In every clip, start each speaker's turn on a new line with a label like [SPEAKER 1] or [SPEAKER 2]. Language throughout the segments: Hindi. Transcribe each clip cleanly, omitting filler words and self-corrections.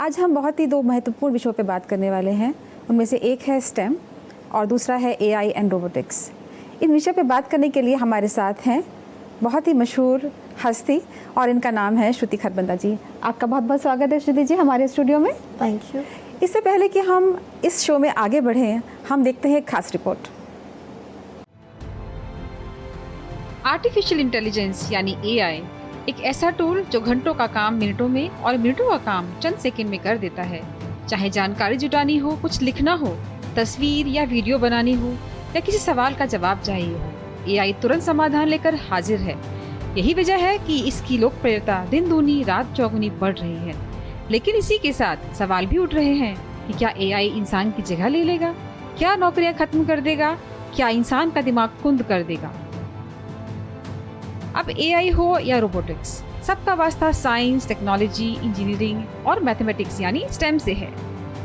[SPEAKER 1] आज हम बहुत ही दो महत्वपूर्ण विषयों पर बात करने वाले हैं। उनमें से एक है स्टेम और दूसरा है एआई एंड रोबोटिक्स। इन विषय पर बात करने के लिए हमारे साथ हैं बहुत ही मशहूर हस्ती और इनका नाम है श्रुति खरबंदा जी। आपका बहुत बहुत स्वागत है श्रुति जी हमारे स्टूडियो में।
[SPEAKER 2] Thank you.
[SPEAKER 1] इससे पहले कि हम इस शो में आगे बढ़ें, हम देखते हैं एक खास रिपोर्ट।
[SPEAKER 3] आर्टिफिशियल इंटेलिजेंस यानी एआई एक ऐसा टूल जो घंटों का काम मिनटों में और मिनटों का काम चंद सेकंड में कर देता है। चाहे जानकारी जुटानी हो, कुछ लिखना हो, तस्वीर या वीडियो बनानी हो या किसी सवाल का जवाब चाहिए हो, एआई तुरंत समाधान लेकर हाजिर है। यही वजह है कि इसकी लोकप्रियता दिन दूनी रात चौगुनी बढ़ रही है। लेकिन इसी के साथ सवाल भी उठ रहे हैं कि क्या एआई इंसान की जगह ले लेगा? क्या नौकरियां खत्म कर देगा? क्या इंसान का दिमाग कुंद कर देगा? अब एआई हो या रोबोटिक्स, सबका वास्ता साइंस, टेक्नोलॉजी, इंजीनियरिंग और मैथमेटिक्स यानी स्टेम से है।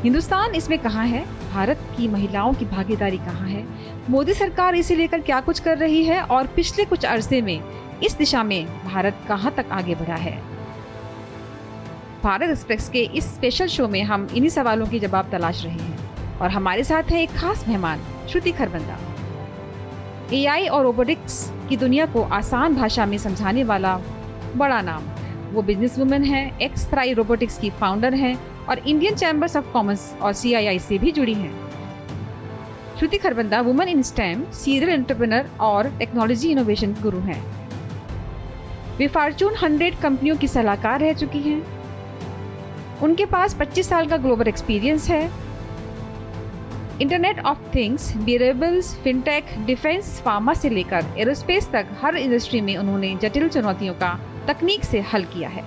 [SPEAKER 3] हिंदुस्तान इसमें कहाँ है? भारत की महिलाओं की भागीदारी कहाँ है? मोदी सरकार इसे लेकर क्या कुछ कर रही है? और पिछले कुछ अरसे में इस दिशा में भारत कहाँ तक आगे बढ़ा है? भारत एक्सप्रेस के इस स्पेशल शो में हम इन्हीं सवालों की जवाब तलाश रहे हैं और हमारे साथ है एक खास मेहमान श्रुति खरबंदा। एआई और रोबोटिक्स की दुनिया को आसान भाषा में समझाने वाला बड़ा नाम। वो बिजनेस वुमेन है, एक्स थ्राई रोबोटिक्स की फाउंडर हैं और इंडियन चैम्बर्स ऑफ कॉमर्स और सीआईआई से भी जुड़ी हैं। Shruti Kharbanda women in STEM, serial entrepreneur और टेक्नोलॉजी इनोवेशन गुरु हैं। वे फॉर्च्यून 100 कंपनियों की सलाहकार रह चुकी हैं। उनके पास 25 साल का ग्लोबल एक्सपीरियंस है। Internet of things, variables, fintech, defence, pharma से लेकर एरोस्पेस तक हर इंडस्ट्री में उन्होंने जटिल चुनौतियों का तकनीक से हल किया है।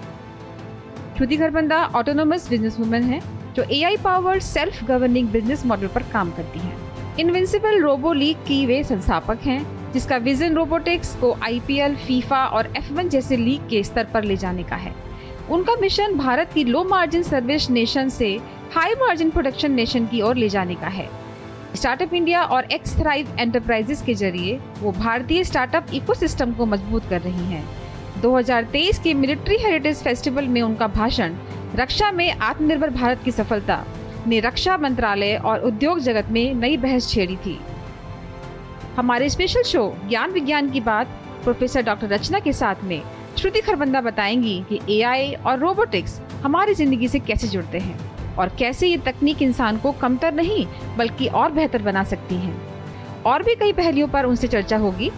[SPEAKER 3] श्रुति खरबंदा ऑटोनोमस बिजनेस वुमेन है जो AI powered self governing business model पर काम करती हैं। इनविंसिबल रोबो लीग की वे संस्थापक हैं, जिसका विजन रोबोटिक्स को आईपीएल, फीफा और F1 जैसे लीग के स्तर पर ले जाने का है। उनका मिशन भारत की लो मार्जिन सर्विस नेशन से हाई मार्जिन प्रोडक्शन नेशन की ओर ले जाने का है। स्टार्टअप इंडिया और एक्स थ्राइव एंटरप्राइजेस के जरिए वो भारतीय स्टार्टअप इकोसिस्टम को मजबूत कर रही हैं। 2023 के मिलिट्री हेरिटेज फेस्टिवल में उनका भाषण रक्षा में आत्मनिर्भर भारत की सफलता ने रक्षा मंत्रालय और उद्योग जगत में नई बहस छेड़ी थी। हमारे स्पेशल शो ज्ञान विज्ञान की बात प्रोफेसर डॉक्टर रचना के साथ में श्रुति खरबंदा बताएंगी कि एआई और रोबोटिक्स हमारी जिंदगी से कैसे जुड़ते हैं और कैसे ये तकनीक इंसान को कमतर नहीं बल्कि और बेहतर बना सकती है। और भी कई पहलुओं पर उनसे चर्चा होगी।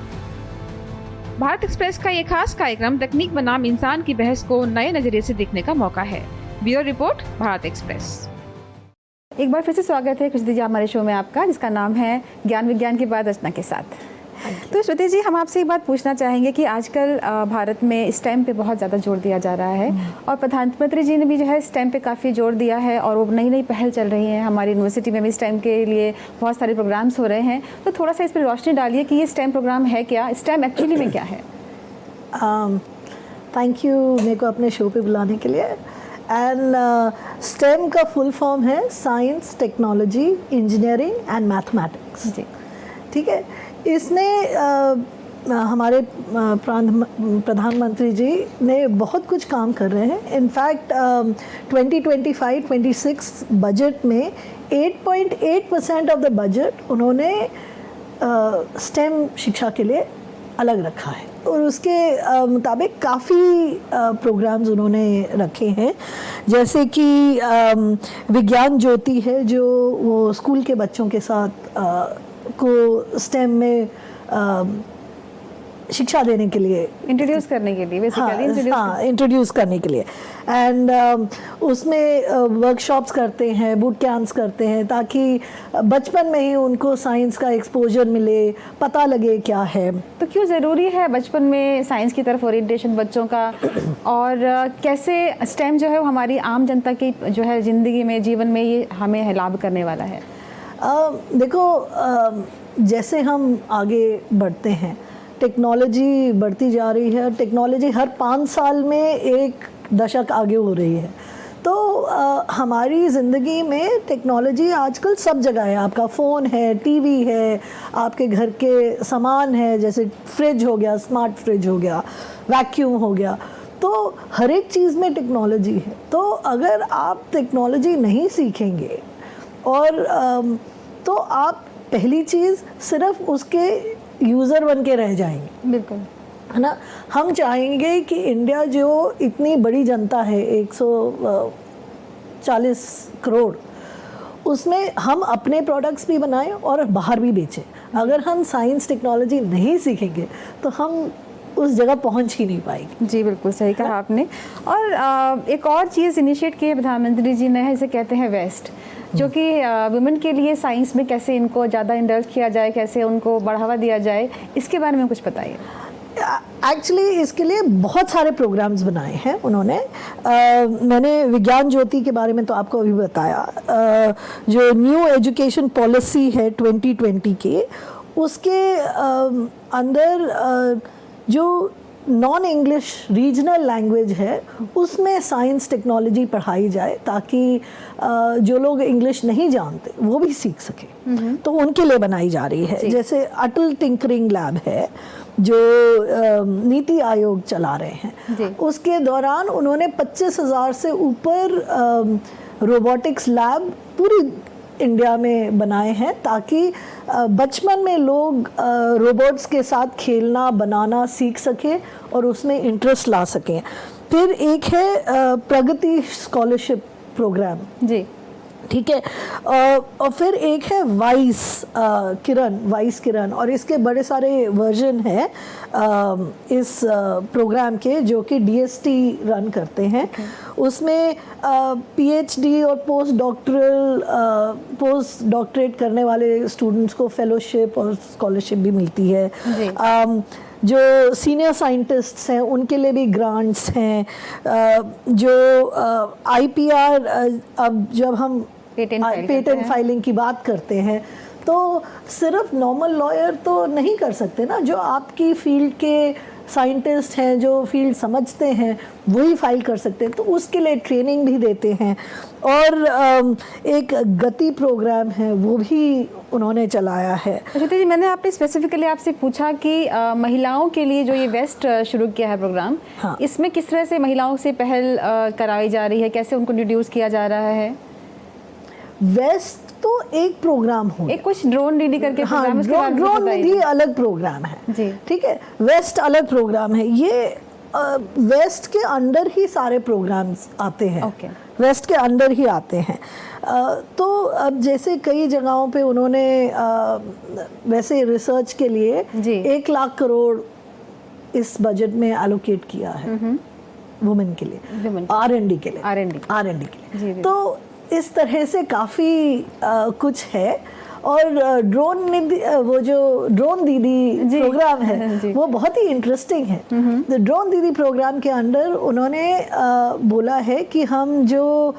[SPEAKER 3] भारत एक्सप्रेस का ये खास कार्यक्रम तकनीक बनाम इंसान की बहस को नए नजरिए से देखने का मौका है। Bureau report, Bharat express.
[SPEAKER 1] एक बार फिर से स्वागत है श्रुति जी हमारे शो में आपका, जिसका नाम है ज्ञान विज्ञान की बात रचना के साथ। तो श्रुति जी, हम आपसे एक बात पूछना चाहेंगे कि आजकल भारत में स्टेम पे बहुत ज़्यादा जोर दिया जा रहा है और प्रधानमंत्री जी ने भी जो है स्टेम पे काफ़ी जोर दिया है और वो नई नई पहल चल रही है। हमारी यूनिवर्सिटी में भी स्टेम के लिए बहुत सारे प्रोग्राम्स हो रहे हैं। तो थोड़ा सा इस पर रोशनी डालिए कि ये स्टेम प्रोग्राम है क्या, स्टेम एक्चुअली में क्या है?
[SPEAKER 2] थैंक यू मेरे को अपने शो पे बुलाने के लिए। एंड स्टेम का फुल फॉर्म है science, technology, engineering and mathematics.
[SPEAKER 1] जी, ठीक
[SPEAKER 2] है। इसने हमारे प्रधानमंत्री जी ने बहुत कुछ काम कर रहे हैं। इनफैक्ट 2025-26 बजट में 8.8% ऑफ द बजट उन्होंने स्टेम शिक्षा के लिए अलग रखा है और उसके मुताबिक काफ़ी प्रोग्राम्स उन्होंने रखे हैं, जैसे कि विज्ञान ज्योति है जो वो स्कूल के बच्चों के साथ को स्टेम में शिक्षा देने के लिए,
[SPEAKER 1] इंट्रोड्यूस करने के लिए,
[SPEAKER 2] इंट्रोड्यूस करने के लिए। एंड उसमें वर्कशॉप्स करते हैं, बूट कैंप्स करते हैं, ताकि बचपन में ही उनको साइंस का एक्सपोजर मिले, पता लगे क्या है।
[SPEAKER 1] तो क्यों ज़रूरी है बचपन में साइंस की तरफ ओरिएंटेशन बच्चों का, और कैसे स्टेम जो है वो हमारी आम जनता की जो है ज़िंदगी में, जीवन में ये हमें लाभ करने वाला है?
[SPEAKER 2] देखो, जैसे हम आगे बढ़ते हैं, टेक्नोलॉजी बढ़ती जा रही है। टेक्नोलॉजी हर 5 साल में एक दशक आगे हो रही है। तो हमारी ज़िंदगी में टेक्नोलॉजी आजकल सब जगह है। आपका फ़ोन है, टीवी है, आपके घर के सामान है, जैसे फ्रिज हो गया, स्मार्ट फ्रिज हो गया, वैक्यूम हो गया। तो हर एक चीज़ में टेक्नोलॉजी है, तो अगर आप टेक्नोलॉजी नहीं सीखेंगे और तो आप पहली चीज़ सिर्फ उसके यूज़र बन के रह जाएंगे।
[SPEAKER 1] बिल्कुल,
[SPEAKER 2] है ना। हम चाहेंगे कि इंडिया जो इतनी बड़ी जनता है 140 करोड़, उसमें हम अपने प्रोडक्ट्स भी बनाएं और बाहर भी बेचें। अगर हम साइंस टेक्नोलॉजी नहीं सीखेंगे तो हम उस जगह पहुंच ही नहीं पाएंगे।
[SPEAKER 1] जी बिल्कुल सही कहा आपने। और एक और चीज़ इनिशिएट की है प्रधानमंत्री जी ने, इसे कहते हैं वेस्ट, जो कि वुमेन के लिए साइंस में कैसे इनको ज़्यादा इंडल्ज किया जाए, कैसे उनको बढ़ावा दिया जाए, इसके बारे में कुछ बताइए।
[SPEAKER 2] एक्चुअली इसके लिए बहुत सारे प्रोग्राम्स बनाए हैं उन्होंने। मैंने विज्ञान ज्योति के बारे में तो आपको अभी बताया। जो न्यू एजुकेशन पॉलिसी है 2020 की, उसके अंदर जो नॉन इंग्लिश रीजनल लैंग्वेज है उसमें साइंस टेक्नोलॉजी पढ़ाई जाए, ताकि जो लोग इंग्लिश नहीं जानते वो भी सीख सके। तो उनके लिए बनाई जा रही है। जैसे अटल टिंकरिंग लैब है जो नीति आयोग चला रहे हैं, उसके दौरान उन्होंने 25,000 से ऊपर रोबोटिक्स लैब पूरी इंडिया में बनाए हैं, ताकि बचपन में लोग रोबोट्स के साथ खेलना बनाना सीख सकें और उसमें इंटरेस्ट ला सकें। फिर एक है प्रगति स्कॉलरशिप प्रोग्राम, जी ठीक है। और फिर एक है वाइस किरण, और इसके बड़े सारे वर्जन हैं इस प्रोग्राम के, जो कि डीएसटी रन करते हैं। उसमें पीएचडी और पोस्ट डॉक्टरेट करने वाले स्टूडेंट्स को फेलोशिप और स्कॉलरशिप भी मिलती है। जो सीनियर साइंटिस्ट्स हैं उनके लिए भी ग्रांट्स हैं। जो आईपीआर, अब जब हम पेटेंट फाइलिंग की बात करते हैं तो सिर्फ नॉर्मल लॉयर तो नहीं कर सकते ना, जो आपकी फील्ड के साइंटिस्ट हैं, जो फील्ड समझते हैं, वही फाइल कर सकते हैं। तो उसके लिए ट्रेनिंग भी देते हैं। और एक गति प्रोग्राम है वो भी उन्होंने चलाया है।
[SPEAKER 1] श्रुति जी, मैंने आपने स्पेसिफिकली आपसे पूछा कि महिलाओं के लिए जो ये वेस्ट शुरू किया है प्रोग्राम, हाँ, इसमें किस तरह से महिलाओं से पहल कराई जा रही है, कैसे उनको इंट्रोड्यूस किया जा रहा है?
[SPEAKER 2] वेस्ट तो एक प्रोग्राम हो, एक
[SPEAKER 1] कुछ ड्रोन दीदी करके
[SPEAKER 2] प्रोग्राम, हाँ, ड्रोन दीदी अलग प्रोग्राम है जी, ठीक है। वेस्ट अलग प्रोग्राम है। ये वेस्ट के अंडर ही सारे प्रोग्राम्स आते हैं। वेस्ट के अंडर ही आते हैं। तो अब जैसे कई जगहों पे उन्होंने वैसे रिसर्च के लिए 1 लाख करोड़ इस बजट में एलोकेट किया है वुमेन के लिए, R&D के लिए। तो इस तरह से काफ़ी कुछ है। और ड्रोन दीदी प्रोग्राम है वो बहुत ही इंटरेस्टिंग है। तो ड्रोन दीदी प्रोग्राम के अंडर उन्होंने बोला है कि हम जो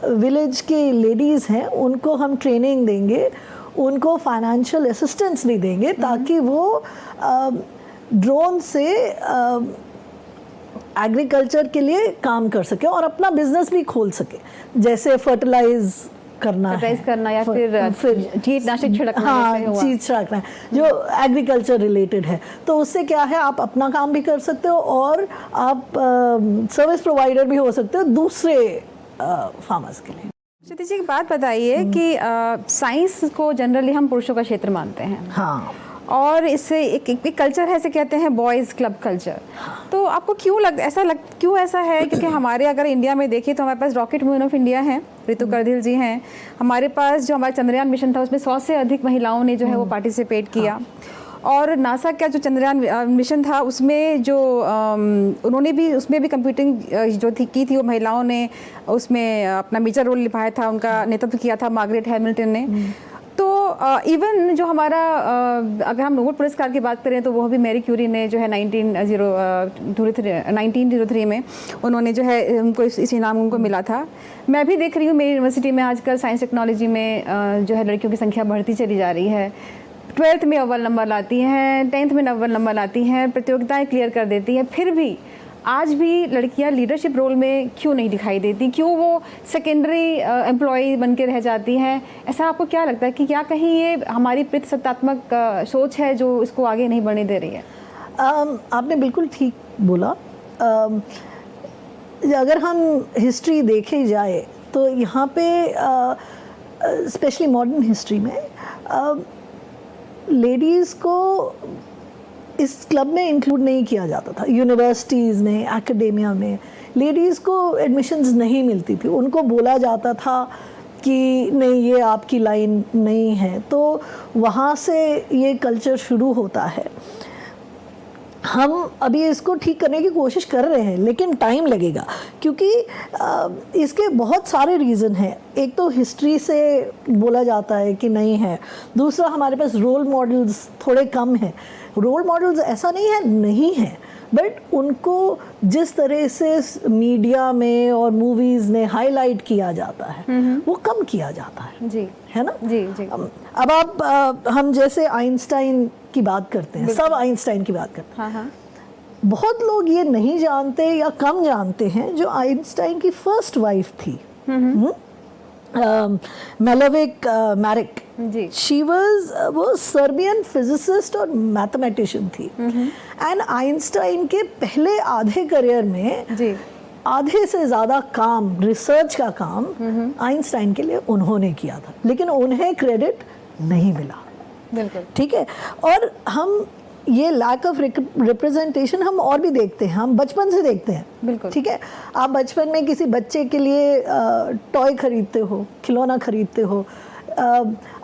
[SPEAKER 2] विलेज के लेडीज़ हैं उनको हम ट्रेनिंग देंगे, उनको फाइनेंशियल असिस्टेंस भी देंगे, ताकि वो ड्रोन से एग्रीकल्चर के लिए काम कर सके और अपना बिजनेस भी खोल सके। जैसे फर्टिलाइज करना
[SPEAKER 1] या फिर कीटनाशक छिड़कना,
[SPEAKER 2] हाँ, चीज छिड़कना, जो एग्रीकल्चर रिलेटेड है। तो उससे क्या है, आप अपना काम भी कर सकते हो और आप सर्विस प्रोवाइडर भी हो सकते हो दूसरे फार्मर्स के लिए।
[SPEAKER 1] श्रुति जी, एक बात बताइए कि साइंस को जनरली हम पुरुषों का क्षेत्र मानते हैं,
[SPEAKER 2] हाँ,
[SPEAKER 1] और इससे एक कल्चर है, इसे कहते हैं बॉयज़ क्लब कल्चर। तो आपको क्यों ऐसा है? क्योंकि हमारे अगर इंडिया में देखें तो हमारे पास रॉकेट वुमेन ऑफ इंडिया हैं, रितु करदिल जी हैं। हमारे पास जो हमारा चंद्रयान मिशन था उसमें 100 से अधिक महिलाओं ने जो है वो पार्टिसिपेट किया। और नासा का जो चंद्रयान मिशन था उसमें जो उन्होंने भी उसमें भी कंप्यूटिंग जो की थी, वो महिलाओं ने उसमें अपना मेजर रोल निभाया था, उनका नेतृत्व किया था मार्गरेट हैमिल्टन ने। तो इवन जो हमारा अगर हम नोबेल पुरस्कार की बात करें तो वो भी मैरी क्यूरी ने जो है 1903 में उन्होंने जो है उनको इस इनाम उनको मिला था। मैं भी देख रही हूँ मेरी यूनिवर्सिटी में आजकल साइंस टेक्नोलॉजी में जो है लड़कियों की संख्या बढ़ती चली जा रही है। 12th में अव्वल नंबर लाती हैं, 10th में अव्वल नंबर लाती हैं, प्रतियोगिताएँ क्लियर कर देती हैं। फिर भी आज भी लड़कियां लीडरशिप रोल में क्यों नहीं दिखाई देती? क्यों वो सेकेंडरी एम्प्लॉय बन के रह जाती हैं? ऐसा आपको क्या लगता है कि क्या कहीं ये हमारी प्रतिसत्तात्मक सोच है जो इसको आगे नहीं बढ़ने दे रही है?
[SPEAKER 2] आपने बिल्कुल ठीक बोला। अगर हम हिस्ट्री देखे जाए तो यहाँ पे स्पेशली मॉडर्न हिस्ट्री में लेडीज़ को इस क्लब में इंक्लूड नहीं किया जाता था। यूनिवर्सिटीज़ में, एकेडेमिया में लेडीज़ को एडमिशन्स नहीं मिलती थी। उनको बोला जाता था कि नहीं, ये आपकी लाइन नहीं है। तो वहाँ से ये कल्चर शुरू होता है। हम अभी इसको ठीक करने की कोशिश कर रहे हैं, लेकिन टाइम लगेगा, क्योंकि इसके बहुत सारे रीज़न हैं। एक तो हिस्ट्री से बोला जाता है कि नहीं है, दूसरा हमारे पास रोल मॉडल्स थोड़े कम हैं। रोल मॉडल्स ऐसा नहीं है, बट उनको जिस तरह से मीडिया में और मूवीज़ में हाईलाइट किया जाता है वो कम किया जाता है।
[SPEAKER 1] जी,
[SPEAKER 2] है ना?
[SPEAKER 1] जी जी।
[SPEAKER 2] अब आप हम जैसे आइंस्टाइन की बात करते हैं, सब आइंस्टाइन की बात करते हैं।
[SPEAKER 1] हाँ हाँ।
[SPEAKER 2] बहुत लोग ये नहीं जानते या कम जानते हैं जो आइंस्टाइन की फर्स्ट वाइफ थी, मेलोविक मैरिक।
[SPEAKER 1] जी।
[SPEAKER 2] शी वो सर्बियन फिजिसिस्ट और मैथमेटिशियन थी। एंड आइंस्टाइन के पहले आधे करियर में
[SPEAKER 1] जी,
[SPEAKER 2] आधे से ज़्यादा काम, रिसर्च का काम आइंस्टाइन के लिए उन्होंने किया था, लेकिन उन्हें क्रेडिट नहीं मिला।
[SPEAKER 1] बिल्कुल।
[SPEAKER 2] ठीक है। और हम ये लैक ऑफ रिप्रेजेंटेशन हम और भी देखते हैं, हम बचपन से देखते हैं।
[SPEAKER 1] बिल्कुल।
[SPEAKER 2] ठीक है। आप बचपन में किसी बच्चे के लिए टॉय खरीदते हो, खिलौना खरीदते हो।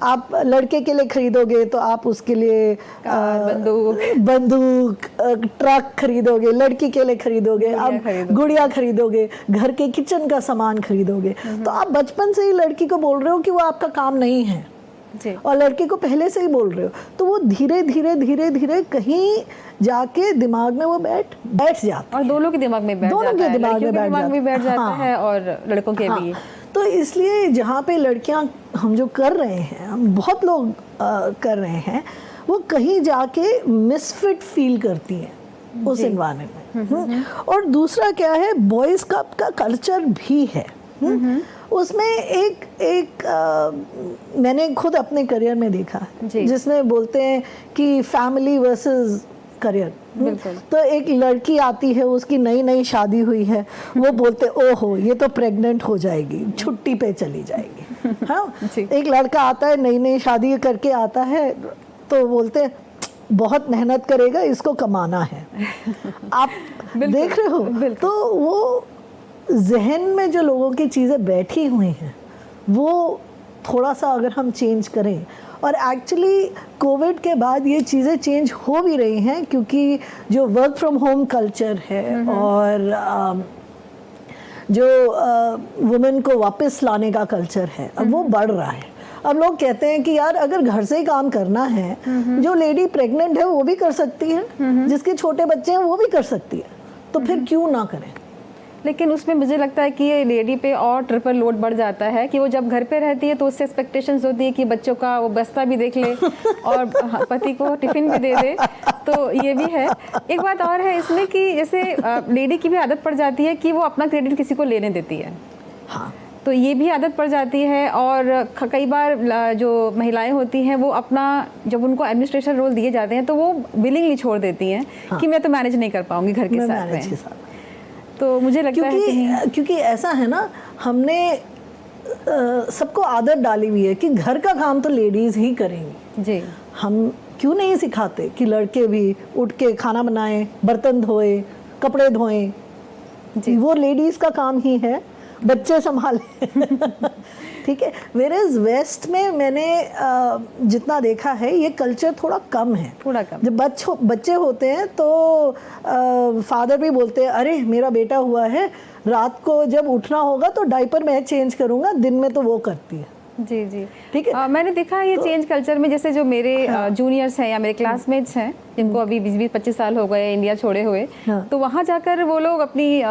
[SPEAKER 2] आप लड़के के लिए खरीदोगे तो आप उसके लिए बंदूक, ट्रक खरीदोगे। लड़की के लिए खरीदोगे, आप गुड़िया खरीदोगे, घर के किचन का सामान खरीदोगे। तो आप बचपन से ही लड़की को बोल रहे हो कि वो आपका काम नहीं है
[SPEAKER 1] जी।
[SPEAKER 2] और लड़के को पहले से ही बोल रहे हो। तो वो धीरे धीरे कहीं जाके दिमाग में वो बैठ जाता है,
[SPEAKER 1] और दोनों के दिमाग में बैठ जाता है, लड़कियों के दिमाग में बैठ जाता है और लड़कों के भी।
[SPEAKER 2] तो इसलिए जहाँ पे लड़कियाँ हम जो कर रहे हैं, हम बहुत लोग कर रहे हैं, वो कहीं जाके मिसफिट फील करती हैं उस एनवायरनमेंट में। और दूसरा क्या है, बॉयज़ क्लब का कल्चर भी है। उसमें एक मैंने खुद अपने करियर में देखा है, जिसमें बोलते हैं कि फैमिली वर्सेस करियर। तो एक लड़की आती है, उसकी नई शादी हुई है, वो बोलते ओहो ये तो प्रेग्नेंट हो जाएगी, छुट्टी पे चली जाएगी। हाँ। एक लड़का आता है, नई शादी करके आता है, तो बोलते बहुत मेहनत करेगा, इसको कमाना है। आप देख रहे हो? तो वो जहन में जो लोगों की चीज़ें बैठी हुई हैं, वो थोड़ा सा अगर हम चेंज करें, और एक्चुअली कोविड के बाद ये चीज़ें चेंज हो भी रही हैं, क्योंकि जो वर्क फ्रॉम होम कल्चर है और जो वुमेन को वापस लाने का कल्चर है, अब वो बढ़ रहा है। अब लोग कहते हैं कि यार अगर घर से ही काम करना है, जो लेडी प्रेग्नेंट है वो भी कर सकती है, जिसके छोटे बच्चे हैं वो भी कर सकती है, तो फिर क्यों ना करें।
[SPEAKER 1] लेकिन उसमें मुझे लगता है कि ये लेडी पे और ट्रिपल लोड बढ़ जाता है कि वो जब घर पे रहती है तो उससे एक्सपेक्टेशंस होती है कि बच्चों का वो बस्ता भी देख ले और पति को टिफ़िन भी दे दे। तो ये भी है। एक बात और है इसमें कि जैसे लेडी की भी आदत पड़ जाती है कि वो अपना क्रेडिट किसी को लेने देती है।
[SPEAKER 2] हाँ।
[SPEAKER 1] तो ये भी आदत पड़ जाती है। और कई बार जो महिलाएं होती हैं वो अपना, जब उनको एडमिनिस्ट्रेशन रोल दिए जाते हैं तो वो विलिंगली छोड़ देती हैं। हाँ। कि मैं तो मैनेज नहीं कर पाऊंगी घर के साथ में। तो मुझे लगता है कि
[SPEAKER 2] क्योंकि ऐसा है ना, हमने सबको आदत डाली हुई है कि घर का काम तो लेडीज़ ही करेंगी। जी। हम क्यों नहीं सिखाते कि लड़के भी उठ के खाना बनाएं, बर्तन धोए, कपड़े धोएं। जी। वो लेडीज़ का काम ही है, बच्चे संभालें। ठीक है। वेयरएज़ वेस्ट में मैंने जितना देखा है ये कल्चर थोड़ा कम है। थोड़ा कम। जब बच्चे होते हैं तो फादर भी बोलते हैं अरे मेरा बेटा हुआ है, रात को जब उठना होगा तो डायपर मैं चेंज करूँगा, दिन में तो वो करती है।
[SPEAKER 1] जी जी। ठीक है। मैंने देखा है ये चेंज कल्चर में, जैसे जो मेरे जूनियर्स हैं या मेरे क्लासमेट्स हैं जिनको अभी 20-25 साल हो गए इंडिया छोड़े हुए, तो वहाँ जाकर वो लोग अपनी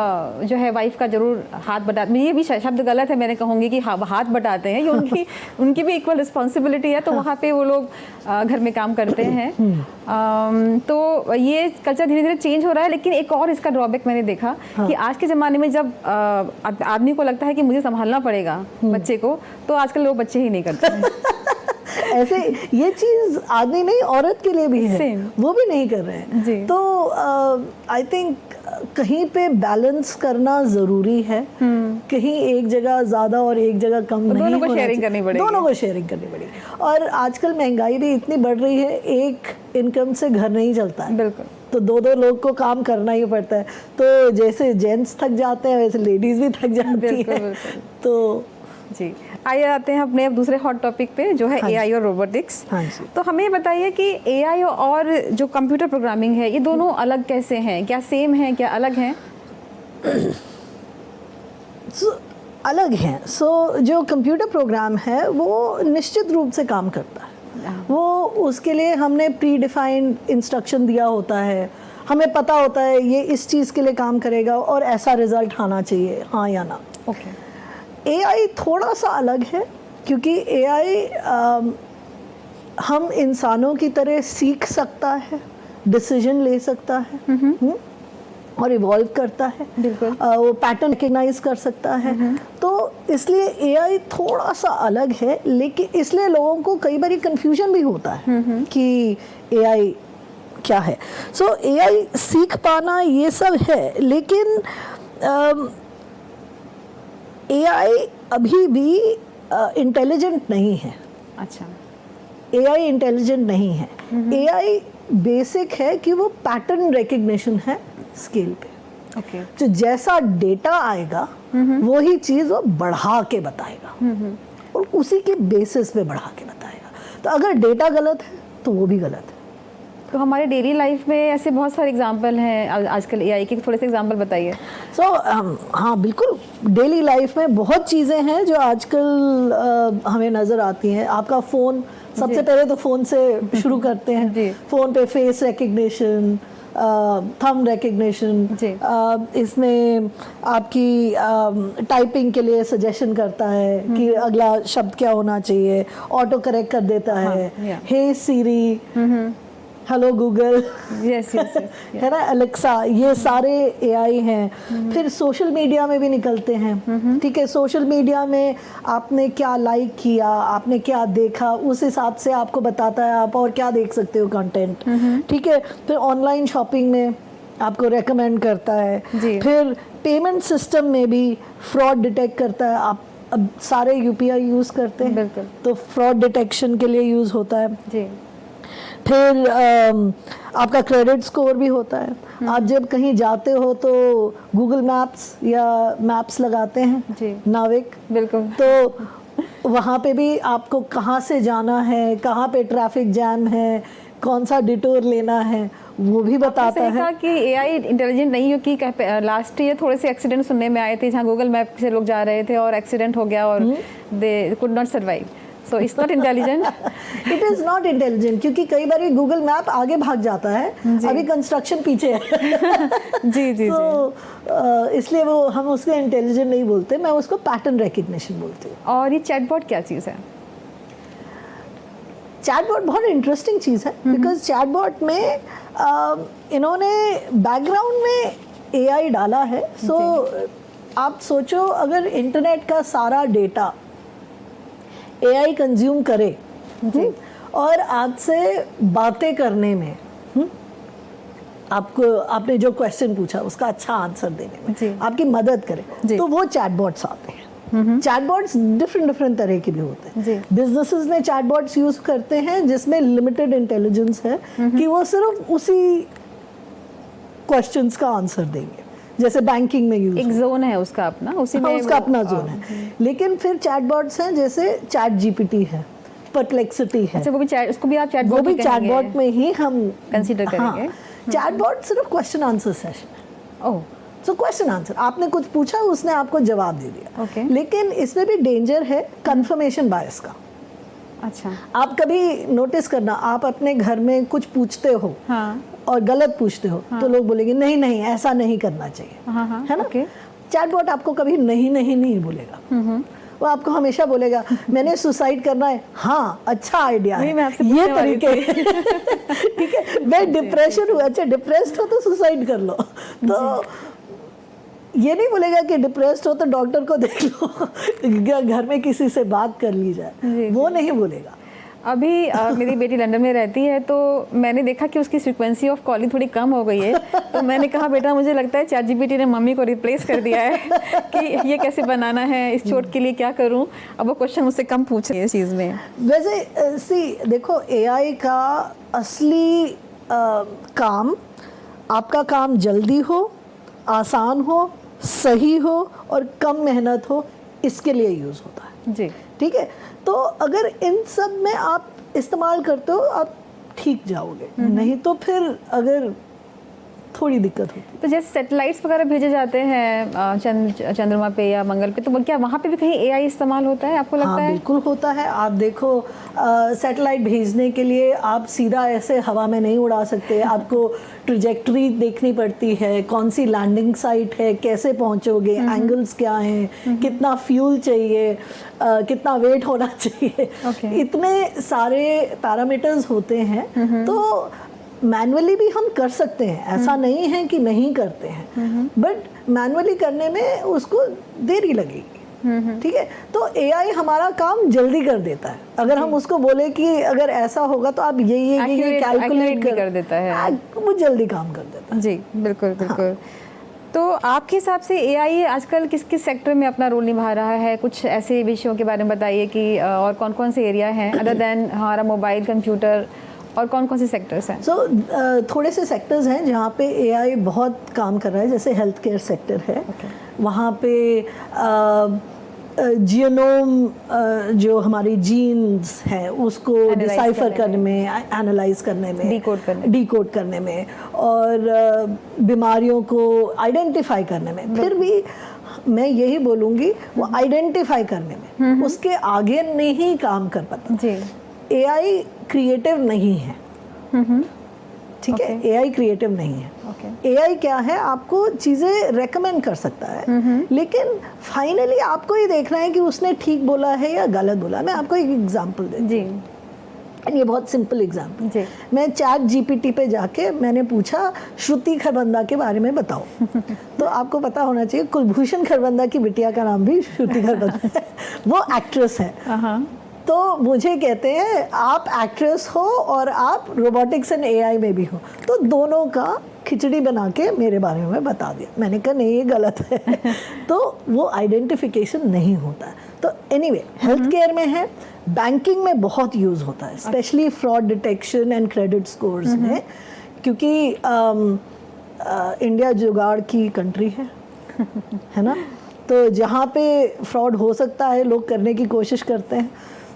[SPEAKER 1] जो है वाइफ का जरूर हाथ बटाते, ये भी शब्द गलत है, मैंने कहूँगी कि हाथ बटाते हैं, ये उनकी भी इक्वल रिस्पॉन्सिबिलिटी है। तो वहाँ पे वो लोग घर में काम करते हैं। तो ये कल्चर धीरे धीरे चेंज हो रहा है। लेकिन एक और इसका ड्रॉबैक मैंने देखा कि आज के ज़माने में जब आदमी को लगता है कि मुझे संभालना पड़ेगा बच्चे को, तो आजकल लोग बच्चे ही नहीं करते हैं।
[SPEAKER 2] ऐसे ये चीज आदमी नहीं औरत के लिए भी है,
[SPEAKER 1] Same.
[SPEAKER 2] वो भी नहीं कर रहे हैं।
[SPEAKER 1] जी।
[SPEAKER 2] तो आई थिंक कहीं पे बैलेंस करना ज़रूरी है, कहीं एक जगह ज़्यादा और एक जगह कम नहीं
[SPEAKER 1] दोनों को
[SPEAKER 2] होना
[SPEAKER 1] शेयरिंग
[SPEAKER 2] चाहिए।
[SPEAKER 1] करनी पड़ेगी।
[SPEAKER 2] दोनों को शेयरिंग करनी पड़ेगी। और आजकल महंगाई भी इतनी बढ़ रही है, एक इनकम से घर नहीं चलता है,
[SPEAKER 1] बिल्कुल।
[SPEAKER 2] तो दो दो लोग को काम करना ही पड़ता है। तो जैसे जेंट्स थक जाते हैं वैसे लेडीज़ भी थक जाती
[SPEAKER 1] बिल्कुल,
[SPEAKER 2] है।
[SPEAKER 1] बिल्कुल।
[SPEAKER 2] तो
[SPEAKER 1] जी, आइए आते हैं अपने अब दूसरे हॉट टॉपिक पे, जो है
[SPEAKER 2] हाँ जी।
[SPEAKER 1] एआई और रोबोटिक्स।
[SPEAKER 2] हाँ जी।
[SPEAKER 1] तो हमें ये बताइए कि एआई और जो कंप्यूटर प्रोग्रामिंग है, ये दोनों अलग कैसे हैं? क्या सेम हैं, क्या अलग हैं?
[SPEAKER 2] अलग हैं। जो कंप्यूटर प्रोग्राम है वो निश्चित रूप से काम करता है। वो उसके लिए हमने प्री डिफाइंड इंस्ट्रक्शन दिया होता है, हमें पता होता है ये इस चीज़ के लिए काम करेगा और ऐसा रिजल्ट आना चाहिए, हाँ या ना।
[SPEAKER 1] ओके।
[SPEAKER 2] एआई थोड़ा सा अलग है, क्योंकि एआई हम इंसानों की तरह सीख सकता है, डिसीजन ले सकता है, और इवॉल्व करता है।
[SPEAKER 1] बिल्कुल।
[SPEAKER 2] वो पैटर्न रिकग्नाइज कर सकता है। तो इसलिए एआई थोड़ा सा अलग है, लेकिन इसलिए लोगों को कई बार कंफ्यूजन भी होता है कि एआई क्या है। सो एआई सीख पाना ये सब है, लेकिन एआई अभी भी इंटेलिजेंट नहीं है।
[SPEAKER 1] अच्छा।
[SPEAKER 2] एआई इंटेलिजेंट नहीं है। एआई बेसिक है कि वो पैटर्न रिकग्निशन है स्केल पे।
[SPEAKER 1] ओके।
[SPEAKER 2] तो जैसा डेटा आएगा वही चीज़ वो बढ़ा के बताएगा, और उसी के बेसिस पे बढ़ा के बताएगा। तो अगर डेटा गलत है तो वो भी गलत है।
[SPEAKER 1] तो हमारे डेली लाइफ में ऐसे बहुत सारे एग्जांपल हैं आजकल एआई के, थोड़े से एग्जांपल बताइए।
[SPEAKER 2] हाँ बिल्कुल, डेली लाइफ में बहुत चीज़ें हैं जो आजकल हमें नज़र आती हैं। आपका फ़ोन, सबसे पहले तो फ़ोन से शुरू करते हैं।
[SPEAKER 1] जी।
[SPEAKER 2] फ़ोन पे फेस रिकग्निशन, थंब रिकग्निशन, इसमें आपकी टाइपिंग के लिए सजेशन करता है कि अगला शब्द क्या होना चाहिए, ऑटो करेक्ट कर देता है।
[SPEAKER 1] yeah.
[SPEAKER 2] हे सीरी, हेलो गूगल,
[SPEAKER 1] यस यस
[SPEAKER 2] है ना, अलेक्सा, ये सारे एआई हैं। फिर सोशल मीडिया में भी निकलते हैं। ठीक है, सोशल मीडिया में आपने क्या लाइक किया, आपने क्या देखा, उस हिसाब से आपको बताता है आप और क्या देख सकते हो कंटेंट। ठीक है, फिर ऑनलाइन शॉपिंग में आपको रेकमेंड करता है।
[SPEAKER 1] जी।
[SPEAKER 2] फिर पेमेंट सिस्टम में भी फ्रॉड डिटेक्ट करता है। आप अब सारे यूपीआई यूज़ करते हैं,
[SPEAKER 1] बिल्कुल।
[SPEAKER 2] तो फ्रॉड डिटेक्शन के लिए यूज़ होता है।
[SPEAKER 1] जी।
[SPEAKER 2] फिर आपका क्रेडिट स्कोर भी होता है। आप जब कहीं जाते हो तो गूगल मैप्स या मैप्स लगाते हैं,
[SPEAKER 1] जी।
[SPEAKER 2] नाविक,
[SPEAKER 1] बिल्कुल।
[SPEAKER 2] तो वहाँ पे भी आपको कहाँ से जाना है, कहाँ पे ट्रैफिक जैम है, कौन सा डिटोर लेना है, वो भी बताता
[SPEAKER 1] सही
[SPEAKER 2] है।
[SPEAKER 1] कहा कि एआई इंटेलिजेंट नहीं हो कि लास्ट ईयर थोड़े से एक्सीडेंट सुनने में आए थे जहाँ गूगल मैप से लोग जा रहे थे और एक्सीडेंट हो गया और they could not survive. So it's not intelligent.
[SPEAKER 2] It is not intelligent, क्योंकि कई बार गूगल मैप आगे भाग जाता है, अभी कंस्ट्रक्शन पीछे है।
[SPEAKER 1] जी जी
[SPEAKER 2] तो इसलिए वो हम उसको इंटेलिजेंट नहीं बोलते, मैं उसको पैटर्न रिकग्निशन बोलती हूँ।
[SPEAKER 1] और ये चैटबॉट क्या चीज़ है?
[SPEAKER 2] चैटबॉट बहुत इंटरेस्टिंग चीज़ है, बिकॉज चैटबॉट में इन्होंने बैकग्राउंड में एआई डाला है। सो आप सोचो, अगर इंटरनेट का सारा डेटा एआई कंज्यूम करे और आपसे बातें करने में, आपको आपने जो क्वेश्चन पूछा उसका अच्छा आंसर देने
[SPEAKER 1] जी।
[SPEAKER 2] में आपकी मदद करे,
[SPEAKER 1] जी।
[SPEAKER 2] तो वो चैटबॉट्स आते हैं। चैटबॉट्स डिफरेंट तरह के भी होते हैं।
[SPEAKER 1] जी।
[SPEAKER 2] बिजनेसेस में चैटबॉट्स यूज करते हैं जिसमें लिमिटेड इंटेलिजेंस है कि वो सिर्फ उसी क्वेश्चंस का आंसर देंगे, जैसे बैंकिंग में यूज,
[SPEAKER 1] एक जोन है उसका अपना, उसी में
[SPEAKER 2] उसका
[SPEAKER 1] वो-
[SPEAKER 2] अपना जोन है। लेकिन फिर चैटबॉट्स हैं जैसे चैट जीपीटी है, परप्लेक्सिटी है,
[SPEAKER 1] अच्छा, वो भी चैट, उसको भी आप
[SPEAKER 2] वो
[SPEAKER 1] चैटबॉट
[SPEAKER 2] भी चैटबॉट में ही हम
[SPEAKER 1] कंसीडर करेंगे।
[SPEAKER 2] चैटबॉट सिर्फ क्वेश्चन आंसर सेशन है।
[SPEAKER 1] ओह,
[SPEAKER 2] सो क्वेश्चन आंसर, आपने कुछ पूछा, उसने आपको जवाब दे दिया।
[SPEAKER 1] Okay.
[SPEAKER 2] लेकिन इसमें भी डेंजर है कंफर्मेशन बायस का।
[SPEAKER 1] अच्छा।
[SPEAKER 2] आप कभी नोटिस करना, आप अपने घर में कुछ पूछते हो
[SPEAKER 1] हाँ
[SPEAKER 2] और गलत पूछते हो, तो लोग बोलेंगे नहीं नहीं ऐसा नहीं करना चाहिए,
[SPEAKER 1] हाँ हाँ,
[SPEAKER 2] है ना।
[SPEAKER 1] okay.
[SPEAKER 2] चैटबॉट आपको कभी नहीं बोलेगा। वो आपको हमेशा बोलेगा मैंने सुसाइड करना है, हाँ अच्छा आइडिया
[SPEAKER 1] वही मैं
[SPEAKER 2] है,
[SPEAKER 1] आपसे
[SPEAKER 2] ये
[SPEAKER 1] पूछने वाली
[SPEAKER 2] तरीके। ठीक है, मैं डिप्रेशन हूँ, अच्छा डिप्रेस्ड हो तो सुसाइड कर लो। तो ये नहीं बोलेगा कि डिप्रेस्ड हो तो डॉक्टर को देख लो, घर में किसी से बात कर ली जाए,
[SPEAKER 1] जी,
[SPEAKER 2] वो नहीं बोलेगा।
[SPEAKER 1] अभी मेरी बेटी लंदन में रहती है, तो मैंने देखा कि उसकी फ्रीक्वेंसी ऑफ कॉलिंग थोड़ी कम हो गई है। तो मैंने कहा बेटा मुझे लगता है चैट जीपीटी ने मम्मी को रिप्लेस कर दिया है कि ये कैसे बनाना है, इस चोट के लिए क्या करूं। अब वो क्वेश्चन मुझसे कम पूछ रही है इस चीज़ में।
[SPEAKER 2] वैसे देखो, एआई का असली काम, आपका काम जल्दी हो, आसान हो, सही हो और कम मेहनत हो, इसके लिए यूज़ होता है।
[SPEAKER 1] जी,
[SPEAKER 2] ठीक है। तो अगर इन सब में आप इस्तेमाल करते हो, आप ठीक जाओगे, नहीं तो फिर अगर थोड़ी दिक्कत होती है।
[SPEAKER 1] तो जैसे सैटेलाइट्स वगैरह भेजे जाते हैं चंद्रमा पे या मंगल पे, तो क्या वहाँ पे भी कहीं एआई इस्तेमाल होता है, आपको लगता
[SPEAKER 2] हाँ,
[SPEAKER 1] है?
[SPEAKER 2] बिल्कुल होता है। आप देखो, सैटेलाइट भेजने के लिए आप सीधा ऐसे हवा में नहीं उड़ा सकते, आपको ट्रजेक्टरी देखनी पड़ती है, कौन सी लैंडिंग साइट है, कैसे पहुंचोगे, एंगल्स क्या हैं, कितना फ्यूल चाहिए, कितना वेट होना चाहिए। इतने सारे पैरामीटर्स होते हैं। तो मैनुअली भी हम कर सकते हैं, ऐसा नहीं है कि नहीं करते हैं, बट मैनुअली करने में उसको देरी लगेगी। ठीक है। तो एआई हमारा काम जल्दी कर देता है। अगर हम उसको बोले कि अगर ऐसा होगा तो आप ये कैलकुलेट
[SPEAKER 1] कर देता है,
[SPEAKER 2] वो जल्दी काम कर देता है।
[SPEAKER 1] जी बिल्कुल बिल्कुल। तो आपके हिसाब से एआई आजकल किस किस सेक्टर में अपना रोल निभा रहा है? कुछ ऐसे विषयों के बारे में बताइए कि और कौन कौन से एरिया हैं अदर देन हमारा मोबाइल, कंप्यूटर, और कौन कौन से सेक्टर्स हैं?
[SPEAKER 2] थोड़े से सेक्टर्स हैं जहाँ पे एआई बहुत काम कर रहा है। जैसे हेल्थ केयर सेक्टर है, वहाँ पे जीनोम, जो हमारी जीन्स हैं उसको डिसाइफर करने में, एनालाइज करने में, डिकोड करने में, और बीमारियों को आइडेंटिफाई करने में। फिर भी मैं यही बोलूँगी, वो आइडेंटिफाई करने में उसके आगे नहीं काम कर पाता। एआई क्रिएटिव नहीं है। ठीक है, एआई क्रिएटिव नहीं है। एआई क्या है, आपको चीज़ें रेकमेंड कर सकता है, लेकिन फाइनली आपको ये देखना है कि उसने ठीक बोला है या गलत बोला। मैं आपको एक एग्जांपल देती हूँ, ये बहुत सिंपल एग्जांपल। मैं चैट जीपीटी पे जाके मैंने पूछा श्रुति खरबंदा के बारे में बताओ। तो आपको पता होना चाहिए कुलभूषण खरबंदा की बिटिया का नाम भी श्रुति खरबंदा है। वो एक्ट्रेस है। तो मुझे कहते हैं आप एक्ट्रेस हो और आप रोबोटिक्स एंड एआई में भी हो, तो दोनों का खिचड़ी बना के मेरे बारे में बता दिया। मैंने कहा नहीं, ये गलत है। तो वो आइडेंटिफिकेशन नहीं होता है। तो एनीवे, हेल्थ केयर में है, बैंकिंग में बहुत यूज़ होता है, specially fraud detection and credit scores में, क्योंकि इंडिया जुगाड़ की कंट्री है ना। तो जहाँ पे फ्रॉड हो सकता है लोग करने की कोशिश करते हैं।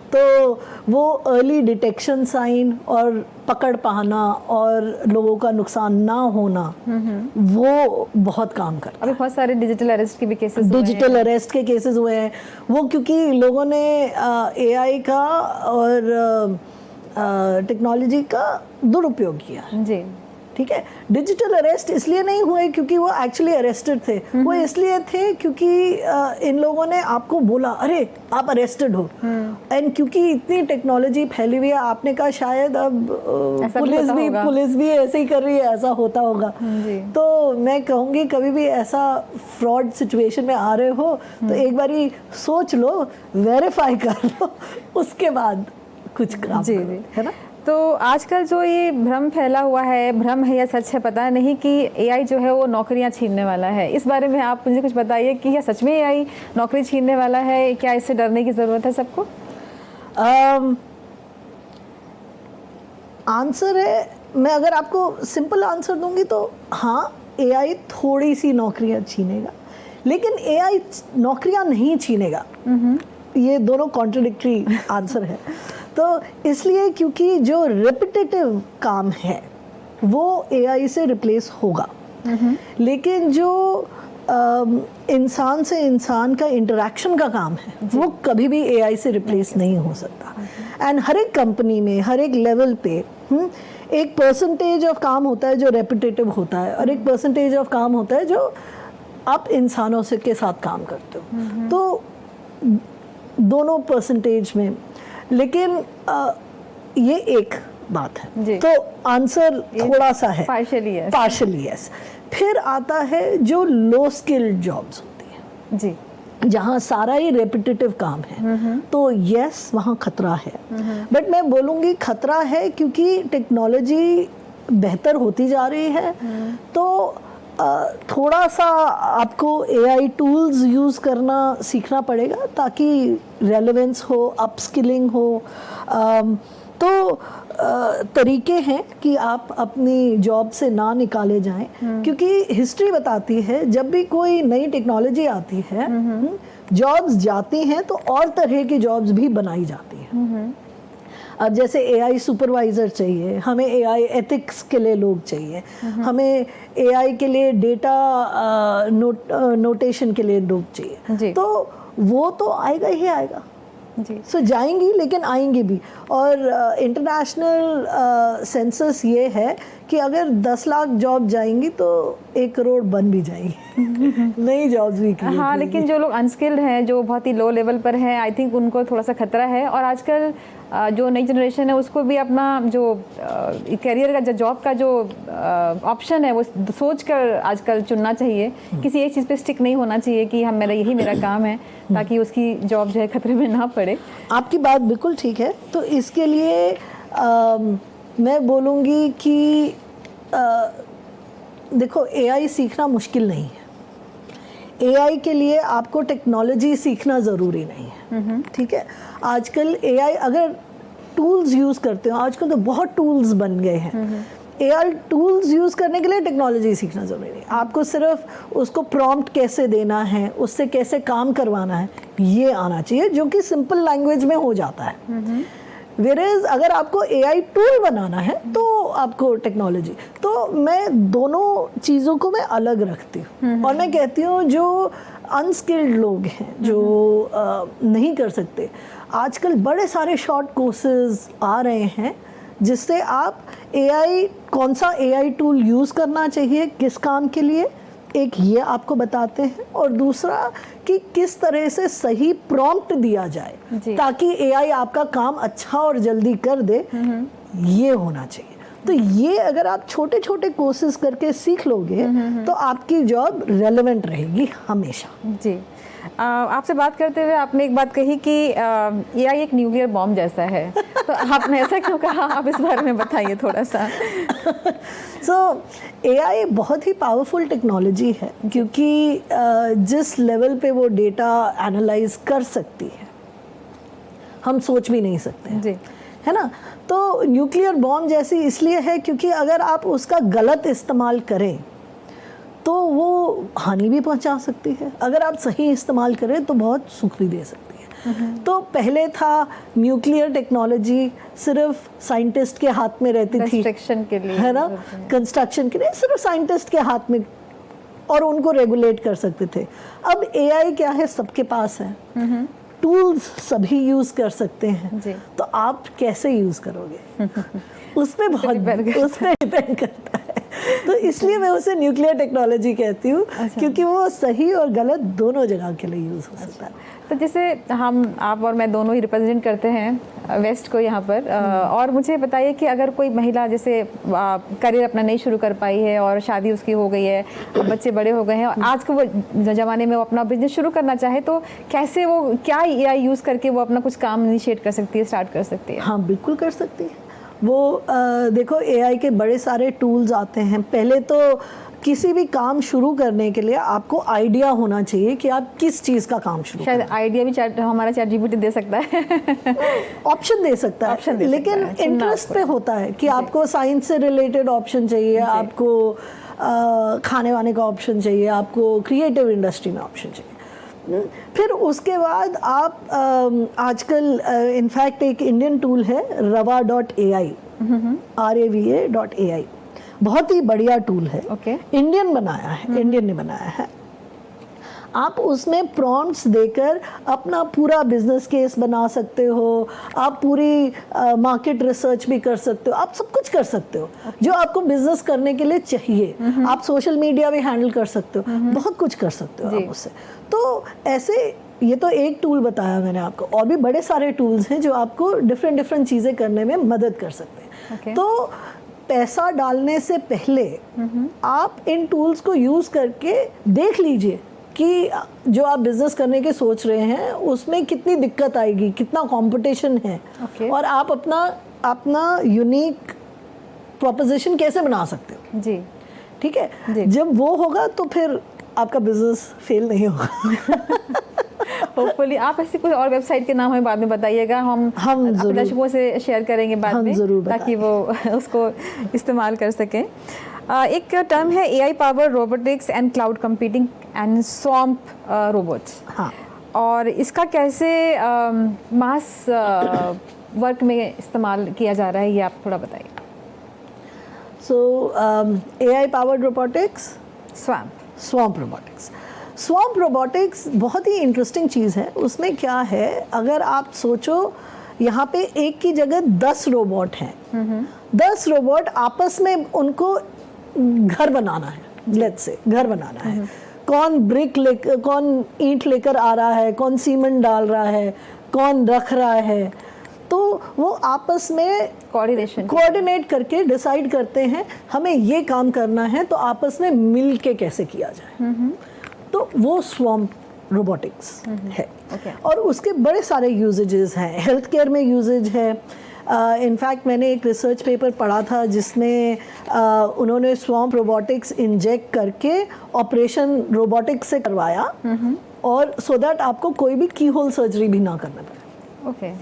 [SPEAKER 2] तो वो अर्ली डिटेक्शन साइन और पकड़ पाना और लोगों का नुकसान ना होना, वो बहुत काम करता है।
[SPEAKER 1] अभी बहुत सारे डिजिटल अरेस्ट के भी केसेस
[SPEAKER 2] हुए हैं। वो क्योंकि लोगों ने एआई का और टेक्नोलॉजी का दुरुपयोग किया। जी, ठीक है। डिजिटल अरेस्ट इसलिए नहीं हुए क्योंकि वो एक्चुअली अरेस्टेड थे, वो इसलिए थे क्योंकि इन लोगों ने आपको बोला अरे आप अरेस्टेड हो। एंड क्योंकि इतनी टेक्नोलॉजी फैली हुई है, आपने कहा शायद अब पुलिस भी ऐसे ही कर रही है, ऐसा होता होगा। तो मैं कहूँगी कभी भी ऐसा फ्रॉड सिचुएशन में आ रहे हो तो एक बारी सोच लो, वेरीफाई कर लो, उसके बाद कुछ काम करो, है ना।
[SPEAKER 1] तो आजकल जो ये भ्रम फैला हुआ है, भ्रम है या सच है पता नहीं, कि एआई जो है वो नौकरियां छीनने वाला है, इस बारे में आप मुझे कुछ बताइए कि क्या सच में एआई नौकरी छीनने वाला है? क्या इससे डरने की ज़रूरत है सबको?
[SPEAKER 2] आंसर है, मैं अगर आपको सिंपल आंसर दूंगी तो हाँ, एआई थोड़ी सी नौकरियां छीनेगा, लेकिन एआई नौकरियां नहीं छीनेगा। ये दोनों कॉन्ट्रडिक्टरी आंसर है। तो इसलिए क्योंकि जो रेपिटेटिव काम है वो एआई से रिप्लेस होगा, लेकिन जो इंसान से इंसान का इंटरेक्शन का काम है वो कभी भी एआई से रिप्लेस नहीं हो सकता। एंड हर एक कंपनी में, हर एक लेवल पे एक परसेंटेज ऑफ काम होता है जो रेपिटेटिव होता है, और एक परसेंटेज ऑफ काम होता है जो आप इंसानों से के साथ काम करते हो। तो दोनों परसेंटेज में, लेकिन ये एक बात है। तो आंसर थोड़ा सा है पार्शियली यस। फिर आता है जो लो स्किल्ड जॉब्स होती हैं। जी, जहाँ सारा ही रेपिटेटिव काम है, तो यस वहाँ खतरा है। बट मैं बोलूँगी खतरा है क्योंकि टेक्नोलॉजी बेहतर होती जा रही है, तो थोड़ा सा आपको AI टूल्स यूज़ करना सीखना पड़ेगा ताकि रेलेवेंस हो, अपस्किलिंग हो। तो तरीके हैं कि आप अपनी जॉब से ना निकाले जाएं, क्योंकि हिस्ट्री बताती है जब भी कोई नई टेक्नोलॉजी आती है, जॉब्स जाती हैं तो और तरह की जॉब्स भी बनाई जाती हैं। अब जैसे AI सुपरवाइज़र चाहिए, हमें AI एथिक्स के लिए लोग चाहिए, हमें AI के लिए डेटा नोटेशन के लिए लोग चाहिए, तो वो तो आएगा ही आएगा जी। सो जाएंगी लेकिन आएंगी भी। और इंटरनेशनल सेंसस ये है कि अगर 10 लाख जॉब जाएंगी तो 1 करोड़ बन भी जाएंगी नई जॉब्स भी क्रिएट।
[SPEAKER 1] हाँ, लेकिन जो लोग अनस्किल्ड हैं, जो बहुत ही लो लेवल पर हैं, आई थिंक उनको थोड़ा सा खतरा है। और आजकल जो नई जनरेशन है उसको भी अपना जो करियर का, जो जॉब का जो ऑप्शन है वो सोच कर आजकल चुनना चाहिए। किसी एक चीज़ पे स्टिक नहीं होना चाहिए कि हम यही मेरा काम है, ताकि उसकी जॉब जो है खतरे में ना पड़े।
[SPEAKER 2] आपकी बात बिल्कुल ठीक है। तो इसके लिए मैं बोलूँगी कि देखो, AI सीखना मुश्किल नहीं है। AI के लिए आपको टेक्नोलॉजी सीखना ज़रूरी नहीं है, ठीक है। आजकल AI अगर टूल्स यूज़ करते हो, आजकल तो बहुत टूल्स बन गए हैं। AI टूल्स यूज़ करने के लिए टेक्नोलॉजी सीखना ज़रूरी नहीं। आपको सिर्फ उसको प्रॉम्प्ट कैसे देना है, उससे कैसे काम करवाना है, ये आना चाहिए, जो कि सिंपल लैंग्वेज में हो जाता है। वेरेज अगर आपको AI टूल बनाना है तो आपको टेक्नोलॉजी। तो मैं दोनों चीज़ों को मैं अलग रखती हूँ। और मैं कहती हूँ जो अनस्किल्ड लोग हैं, जो नहीं कर सकते, आजकल बड़े सारे शॉर्ट कोर्सेज आ रहे हैं जिससे आप AI, कौन सा AI टूल यूज़ करना चाहिए किस काम के लिए, एक ये आपको बताते हैं, और दूसरा कि किस तरह से सही प्रॉम्प्ट दिया जाए ताकि AI आपका काम अच्छा और जल्दी कर दे, ये होना चाहिए। तो ये अगर आप छोटे छोटे कोर्सेज करके सीख लोगे तो आपकी जॉब रेलेवेंट रहेगी हमेशा।
[SPEAKER 1] जी, आपसे बात करते हुए आपने एक बात कही कि AI एक न्यूक्लियर बॉम्ब जैसा है, तो आपने ऐसा क्यों कहा? आप इस बारे में बताइए थोड़ा सा।
[SPEAKER 2] AI बहुत ही पावरफुल टेक्नोलॉजी है, क्योंकि जिस लेवल पे वो डेटा एनालाइज कर सकती है हम सोच भी नहीं सकते हैं,
[SPEAKER 1] जी,
[SPEAKER 2] है ना। तो न्यूक्लियर बॉम्ब जैसी इसलिए है क्योंकि अगर आप उसका गलत इस्तेमाल करें तो वो हानि भी पहुंचा सकती है, अगर आप सही इस्तेमाल करें तो बहुत सुख भी दे सकती है। तो पहले था न्यूक्लियर टेक्नोलॉजी सिर्फ साइंटिस्ट के हाथ में रहती थी,
[SPEAKER 1] कंस्ट्रक्शन के लिए,
[SPEAKER 2] है ना, कंस्ट्रक्शन के लिए सिर्फ साइंटिस्ट के हाथ में, और उनको रेगुलेट कर सकते थे। अब AI क्या है, सबके पास है, टूल्स सभी यूज कर सकते हैं, तो आप कैसे यूज करोगे उसमें बहुत डिपेंड करता है। तो इसलिए मैं उसे न्यूक्लियर टेक्नोलॉजी कहती हूँ, क्योंकि वो सही और गलत दोनों जगह के लिए यूज़ हो सकता है।
[SPEAKER 1] तो जैसे आप और मैं दोनों ही रिप्रेजेंट करते हैं वेस्ट को यहाँ पर, और मुझे बताइए कि अगर कोई महिला जैसे करियर अपना नहीं शुरू कर पाई है और शादी उसकी हो गई है, अब बच्चे बड़े हो गए हैं, और आज के वो ज़माने में वो अपना बिजनेस शुरू करना चाहे तो कैसे, वो क्या AI यूज़ करके वो अपना कुछ काम इनिशिएट कर सकती है, स्टार्ट कर सकती है?
[SPEAKER 2] हाँ, बिल्कुल कर सकती है वो। देखो, AI के बड़े सारे टूल्स आते हैं। पहले तो किसी भी काम शुरू करने के लिए आपको आइडिया होना चाहिए कि आप किस चीज़ का काम शुरू
[SPEAKER 1] शायद आइडिया भी हमारा ChatGPT दे सकता है
[SPEAKER 2] ऑप्शन दे सकता है, लेकिन इंटरेस्ट पे होता है कि आपको साइंस से रिलेटेड ऑप्शन चाहिए, आपको खाने वाने का ऑप्शन चाहिए, आपको क्रिएटिव इंडस्ट्री में ऑप्शन चाहिए। फिर उसके बाद आप आजकल इनफैक्ट एक इंडियन टूल है rava.ai, rava.ai, बहुत ही बढ़िया टूल है, इंडियन बनाया है, इंडियन ने बनाया है। आप उसमें प्रॉम्प्ट्स देकर अपना पूरा बिजनेस केस बना सकते हो, आप पूरी मार्केट रिसर्च भी कर सकते हो, आप सब कुछ कर सकते हो जो आपको बिजनेस करने के लिए चाहिए। आप सोशल मीडिया भी हैंडल कर सकते हो, बहुत कुछ कर सकते हो आप उससे। तो ऐसे, ये तो एक टूल बताया मैंने आपको, और भी बड़े सारे टूल्स हैं जो आपको डिफरेंट चीज़ें करने में मदद कर सकते हैं। तो पैसा डालने से पहले आप इन टूल्स को यूज़ करके देख लीजिए कि जो आप बिजनेस करने के सोच रहे हैं उसमें कितनी दिक्कत आएगी, कितना कंपटीशन है,
[SPEAKER 1] Okay.
[SPEAKER 2] और आप अपना यूनिक प्रोपोजिशन कैसे बना सकते हो।
[SPEAKER 1] जी
[SPEAKER 2] ठीक है,
[SPEAKER 1] जी।
[SPEAKER 2] जब वो होगा तो फिर आपका बिजनेस फेल नहीं होगा।
[SPEAKER 1] होपफुली आप ऐसी कोई और वेबसाइट के नाम हमें बाद में बताइएगा, हम अपने
[SPEAKER 2] ज़रूर।
[SPEAKER 1] दर्शकों से शेयर करेंगे बाद
[SPEAKER 2] हम
[SPEAKER 1] में,
[SPEAKER 2] ज़रूर
[SPEAKER 1] ताकि वो उसको इस्तेमाल कर सकें। एक टर्म है AI power robotics and cloud computing and swamp robots.
[SPEAKER 2] हाँ,
[SPEAKER 1] और इसका कैसे मास वर्क में इस्तेमाल किया जा रहा है, ये आप थोड़ा बताइए।
[SPEAKER 2] सो AI powered robotics, swamp robotics. Swamp robotics बहुत ही इंटरेस्टिंग चीज़ है। उसमें क्या है, अगर आप सोचो यहाँ पे एक की जगह 10 रोबोट हैं, 10 रोबोट आपस में उनको घर बनाना है, लेट्स से घर बनाना है। कौन ईंट लेकर आ रहा है, कौन सीमेंट डाल रहा है, कौन रख रहा है, तो वो आपस में कोऑर्डिनेट करके डिसाइड करते हैं हमें ये काम करना है, तो आपस में मिल के कैसे किया जाए। तो वो स्वैम्प रोबोटिक्स है। और उसके बड़े सारे यूजेजेस हैं। हेल्थ केयर में यूजेज है। इनफैक्ट मैंने एक रिसर्च पेपर पढ़ा था जिसमें उन्होंने स्वैम्प रोबोटिक्स इंजेक्ट करके ऑपरेशन रोबोटिक्स से करवाया, और सो दैट आपको कोई भी की होल सर्जरी भी ना करना पड़े।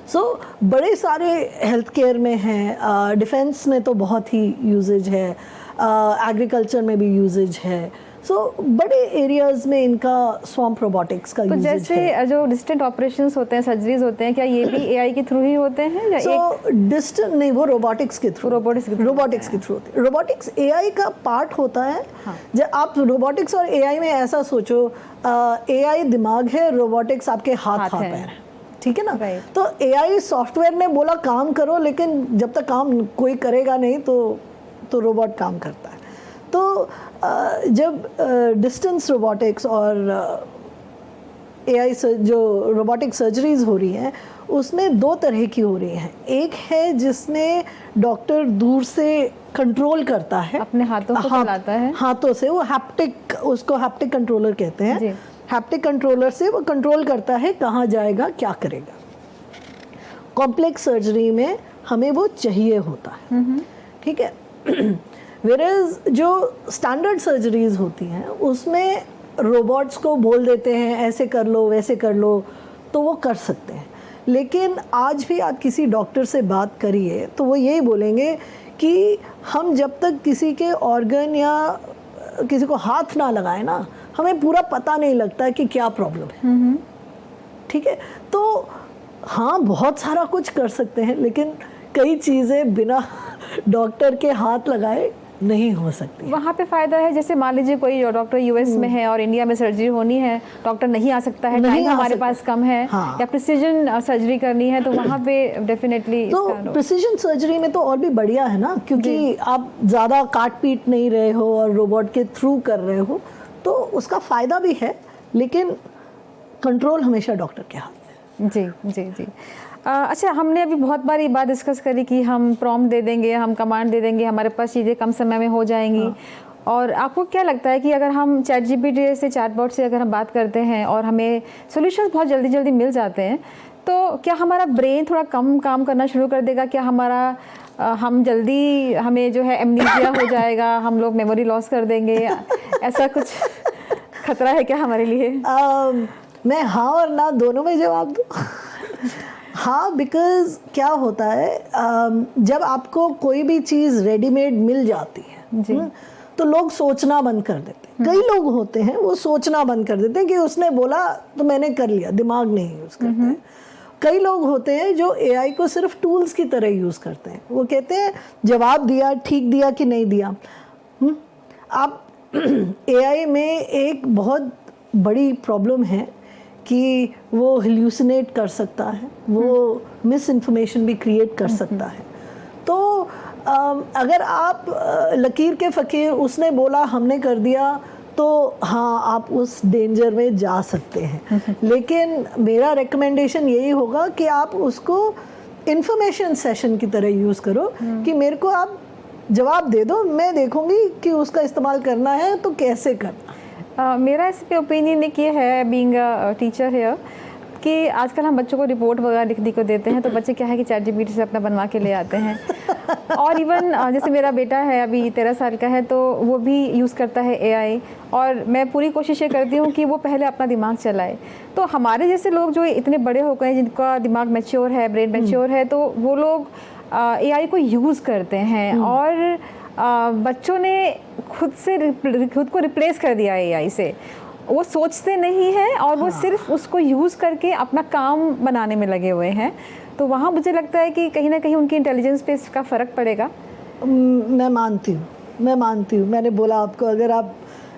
[SPEAKER 2] सो बड़े सारे हेल्थ केयर में हैं, डिफेंस में तो बहुत ही यूजेज है, एग्रीकल्चर में भी यूजेज है। सो बड़े एरियाज में इनका स्वैम्प रोबोटिक्स का यूजेज है।
[SPEAKER 1] जैसे जो डिस्टेंट ऑपरेशंस होते हैं, सर्जरीज होते हैं, क्या ये भी AI के थ्रू ही होते हैं या
[SPEAKER 2] डिस्टेंट नहीं, वो रोबोटिक्स के थ्रू होते हैं। रोबोटिक्स AI का पार्ट होता है।
[SPEAKER 1] हाँ।
[SPEAKER 2] जब आप रोबोटिक्स और AI में ऐसा सोचो, AI दिमाग है, रोबोटिक्स आपके हाथ पैर है, ठीक है ना। तो AI सॉफ्टवेयर ने बोला काम करो, लेकिन जब तक काम कोई करेगा नहीं तो रोबोट काम करता है। तो जब डिस्टेंस रोबोटिक्स और AI जो रोबोटिक सर्जरीज हो रही हैं, उसमें 2 तरह की हो रही हैं। एक है जिसमें डॉक्टर दूर से कंट्रोल करता है,
[SPEAKER 1] अपने हाथों को चलाता है,
[SPEAKER 2] हाथों से, वो उसको हैप्टिक कंट्रोलर कहते हैं। हैप्टिक कंट्रोलर से वो कंट्रोल करता है कहाँ जाएगा, क्या करेगा। कॉम्प्लेक्स सर्जरी में हमें वो चाहिए होता है, ठीक है। वेरेज जो स्टैंडर्ड सर्जरीज होती हैं उसमें रोबोट्स को बोल देते हैं ऐसे कर लो वैसे कर लो, तो वो कर सकते हैं। लेकिन आज भी आप किसी डॉक्टर से बात करिए तो वो यही बोलेंगे कि हम जब तक किसी के ऑर्गन या किसी को हाथ ना लगाए ना, हमें पूरा पता नहीं लगता कि क्या प्रॉब्लम है। ठीक है, तो हाँ बहुत सारा कुछ कर सकते हैं, लेकिन कई चीज़ें बिना डॉक्टर के हाथ लगाए नहीं हो सकती।
[SPEAKER 1] वहाँ पे फ़ायदा है, जैसे मान लीजिए कोई डॉक्टर US में है और इंडिया में सर्जरी होनी है, डॉक्टर नहीं आ सकता है, टाइम हमारे पास कम है,
[SPEAKER 2] हाँ।
[SPEAKER 1] या प्रिसीजन सर्जरी करनी है, तो वहाँ पे डेफिनेटली
[SPEAKER 2] तो प्रिसीजन सर्जरी में तो और भी बढ़िया है ना, क्योंकि आप ज़्यादा काट पीट नहीं रहे हो और रोबोट के थ्रू कर रहे हो, तो उसका फ़ायदा भी है, लेकिन कंट्रोल हमेशा डॉक्टर के हाथ में।
[SPEAKER 1] जी जी जी। अच्छा, हमने अभी बहुत बार ये बात डिस्कस करी कि हम प्रॉम्प्ट दे देंगे, हम कमांड दे देंगे, हमारे पास चीज़ें कम समय में हो जाएंगी। हाँ। और आपको क्या लगता है कि अगर हम ChatGPT से, चैटबॉट से अगर हम बात करते हैं और हमें सॉल्यूशंस बहुत जल्दी जल्दी मिल जाते हैं, तो क्या हमारा ब्रेन थोड़ा कम काम करना शुरू कर देगा? क्या हमें जो है एमनीसिया हो जाएगा, हम लोग मेमोरी लॉस कर देंगे, ऐसा कुछ खतरा है क्या हमारे लिए?
[SPEAKER 2] मैं हाँ और ना दोनों में जवाब दूँ। हाँ, बिकॉज क्या होता है, जब आपको कोई भी चीज़ रेडीमेड मिल जाती है तो लोग सोचना बंद कर देते हैं। कई लोग होते हैं वो सोचना बंद कर देते हैं कि उसने बोला तो मैंने कर लिया, दिमाग नहीं यूज़ करते हैं। कई लोग होते हैं जो AI को सिर्फ टूल्स की तरह यूज़ करते हैं। वो कहते हैं जवाब दिया, ठीक दिया कि नहीं दिया। आप AI में एक बहुत बड़ी प्रॉब्लम है कि वो हेल्यूसिनेट कर सकता है, वो मिस इन्फॉर्मेशन भी क्रिएट कर सकता है। तो अगर आप लकीर के फ़कीर, उसने बोला हमने कर दिया, तो हाँ आप उस डेंजर में जा सकते हैं। लेकिन मेरा रिकमेंडेशन यही होगा कि आप उसको इन्फॉर्मेशन सेशन की तरह यूज़ करो, कि मेरे को आप जवाब दे दो, मैं देखूंगी कि उसका इस्तेमाल करना है तो कैसे करना।
[SPEAKER 1] मेरा इस पे ओपिनियन एक ये है, बीइंग अ टीचर है, कि आजकल हम बच्चों को रिपोर्ट वगैरह लिखने को देते हैं तो बच्चे क्या है कि चैट जीपीटी से अपना बनवा के ले आते हैं। और इवन जैसे मेरा बेटा है अभी 13 साल का है, तो वो भी यूज़ करता है एआई, और मैं पूरी कोशिश ये करती हूँ कि वो पहले अपना दिमाग चलाए। तो हमारे जैसे लोग जो इतने बड़े हो गए, जिनका दिमाग मैच्योर है, ब्रेन मैच्योर है, तो वो लोग एआई को यूज़ करते हैं, और बच्चों ने खुद को रिप्लेस कर दिया एआई से। वो सोचते नहीं हैं और वो सिर्फ उसको यूज़ करके अपना काम बनाने में लगे हुए हैं। तो वहाँ मुझे लगता है कि कहीं ना कहीं उनकी इंटेलिजेंस पे इसका फ़र्क पड़ेगा।
[SPEAKER 2] मैं मानती हूँ। मैंने बोला आपको, अगर आप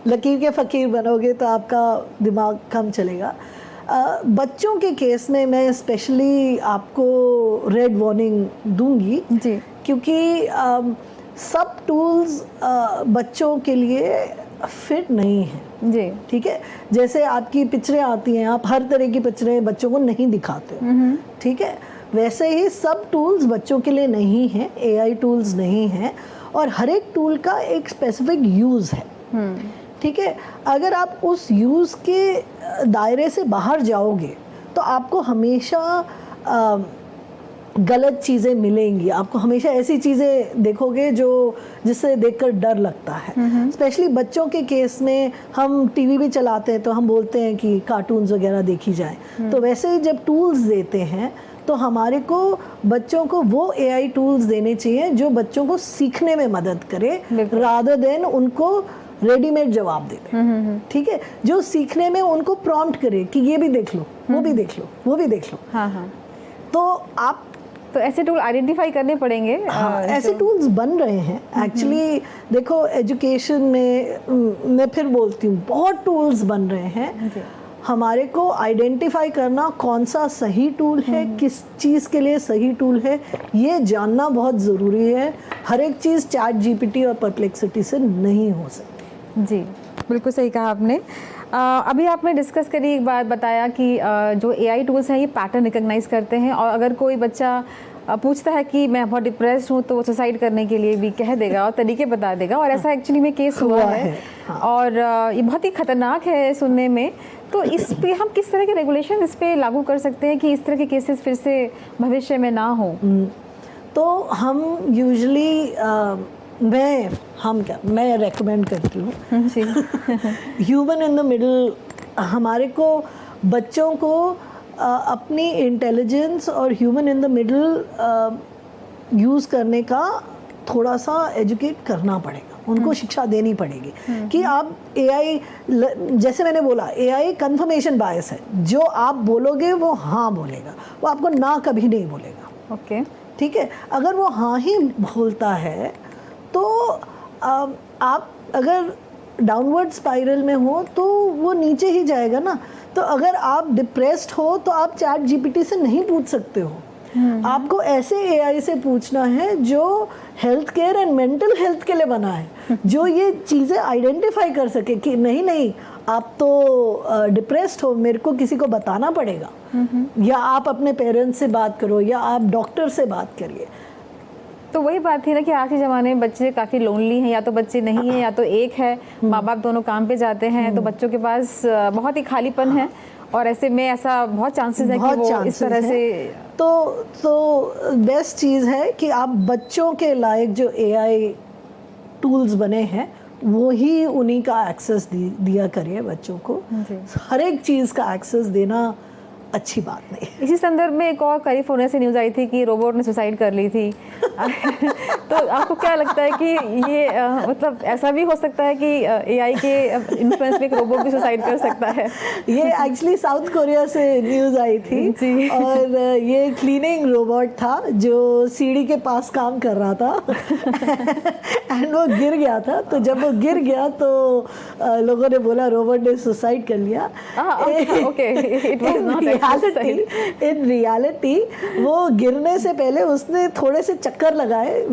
[SPEAKER 2] लकीर के फ़कीर बनोगे तो आपका दिमाग कम चलेगा। बच्चों के केस में मैं स्पेशली आपको रेड वार्निंग दूंगी
[SPEAKER 1] जी,
[SPEAKER 2] क्योंकि सब टूल्स बच्चों के लिए फिट नहीं है
[SPEAKER 1] जी,
[SPEAKER 2] ठीक है। जैसे आपकी पिक्चरें आती हैं, आप हर तरह की पिक्चरें बच्चों को नहीं दिखाते हो, ठीक है। वैसे ही सब टूल्स बच्चों के लिए नहीं हैं, एआई टूल्स नहीं हैं, और हर एक टूल का एक स्पेसिफिक यूज़ है, ठीक है। अगर आप उस यूज़ के दायरे से बाहर जाओगे तो आपको हमेशा गलत चीज़ें मिलेंगी, आपको हमेशा ऐसी चीज़ें देखोगे जिससे देखकर डर लगता है। स्पेशली बच्चों के केस में हम टीवी भी चलाते हैं तो हम बोलते हैं कि कार्टून्स वगैरह देखी जाएं, तो वैसे ही जब टूल्स देते हैं तो हमारे को बच्चों को वो एआई टूल्स देने चाहिए जो बच्चों को सीखने में मदद करे, रादर देन उनको रेडीमेड जवाब दे दे, ठीक है। जो सीखने में उनको प्रॉम्प्ट करे कि ये भी देख लो, वो भी देख लो, वो भी देख लो।
[SPEAKER 1] हाँ।
[SPEAKER 2] तो
[SPEAKER 1] ऐसे टूल आइडेंटिफाई करने पड़ेंगे।
[SPEAKER 2] ऐसे टूल्स बन रहे हैं एक्चुअली। देखो एजुकेशन में मैं फिर बोलती हूँ बहुत टूल्स बन रहे हैं। हमारे को आइडेंटिफाई करना कौन सा सही टूल है, किस चीज़ के लिए सही टूल है, ये जानना बहुत ज़रूरी है। हर एक चीज़ चैट जीपीटी और परप्लेक्सिटी से नहीं हो सकती।
[SPEAKER 1] जी, बिल्कुल सही कहा आपने। अभी आपने डिस्कस करी, एक बात बताया कि जो एआई टूल्स हैं ये पैटर्न रिकॉग्नाइज करते हैं, और अगर कोई बच्चा पूछता है कि मैं बहुत डिप्रेस्ड हूँ तो वो सुसाइड करने के लिए भी कह देगा और तरीके बता देगा, और ऐसा एक्चुअली में केस हुआ है।
[SPEAKER 2] हाँ।
[SPEAKER 1] और ये बहुत ही खतरनाक है सुनने में। तो इस पे हम किस तरह के रेगुलेशन इस पे लागू कर सकते हैं कि इस तरह के केसेस फिर से भविष्य में ना हो?
[SPEAKER 2] तो हम यूजुअली मैं रेकमेंड करती हूँ ह्यूमन इन द मिडल। हमारे को बच्चों को अपनी इंटेलिजेंस और human in the middle use करने का थोड़ा सा एजुकेट करना पड़ेगा, उनको शिक्षा देनी पड़ेगी कि आप एआई, जैसे मैंने बोला, एआई कंफर्मेशन बायस है। जो आप बोलोगे वो हाँ बोलेगा, वो आपको ना कभी नहीं बोलेगा।
[SPEAKER 1] ओके,
[SPEAKER 2] ठीक है। अगर वो हाँ ही बोलता है तो आप अगर डाउनवर्ड स्पाइरल में हो तो वो नीचे ही जाएगा ना। तो अगर आप डिप्रेस्ड हो तो आप चैट जीपीटी से नहीं पूछ सकते हो। आपको ऐसे एआई से पूछना है जो health care and mental health के लिए बना है, जो ये चीज़ें आइडेंटिफाई कर सके कि नहीं आप तो डिप्रेस्ड हो, मेरे को किसी को बताना पड़ेगा, या आप अपने पेरेंट्स से बात करो, या आप डॉक्टर से बात करिए।
[SPEAKER 1] तो वही बात थी ना कि आज के ज़माने में बच्चे काफ़ी लोनली हैं, या तो बच्चे नहीं हैं या तो एक है, माँ बाप दोनों काम पे जाते हैं, तो बच्चों के पास बहुत ही खालीपन है, और ऐसे में ऐसा बहुत चांसेस है कि वो इस तरह से।
[SPEAKER 2] तो बेस्ट चीज़ है कि आप बच्चों के लायक जो एआई टूल्स बने हैं वो ही उन्हीं का एक्सेस दिया करिए बच्चों को। हर एक चीज़ का एक्सेस देना अच्छी बात नहीं।
[SPEAKER 1] इसी संदर्भ में एक और कैलिफोर्निया से न्यूज़ आई थी कि रोबोट ने सुसाइड कर ली थी। तो आपको क्या लगता है कि ये मतलब ऐसा भी हो सकता है कि एआई के इन्फ्लुएंस में एक रोबोट भी सुसाइड कर सकता है?
[SPEAKER 2] ये एक्चुअली साउथ कोरिया से न्यूज़ आई थी
[SPEAKER 1] जी।
[SPEAKER 2] और ये क्लीनिंग रोबोट था जो सीढ़ी के पास काम कर रहा था एंड वो गिर गया था। तो जब वो गिर गया तो लोगों ने बोला रोबोट ने सुसाइड कर लिया।
[SPEAKER 1] Okay, it was not
[SPEAKER 2] in reality वो गिरने से पहले उसने थोड़े से चक्कर लगाए,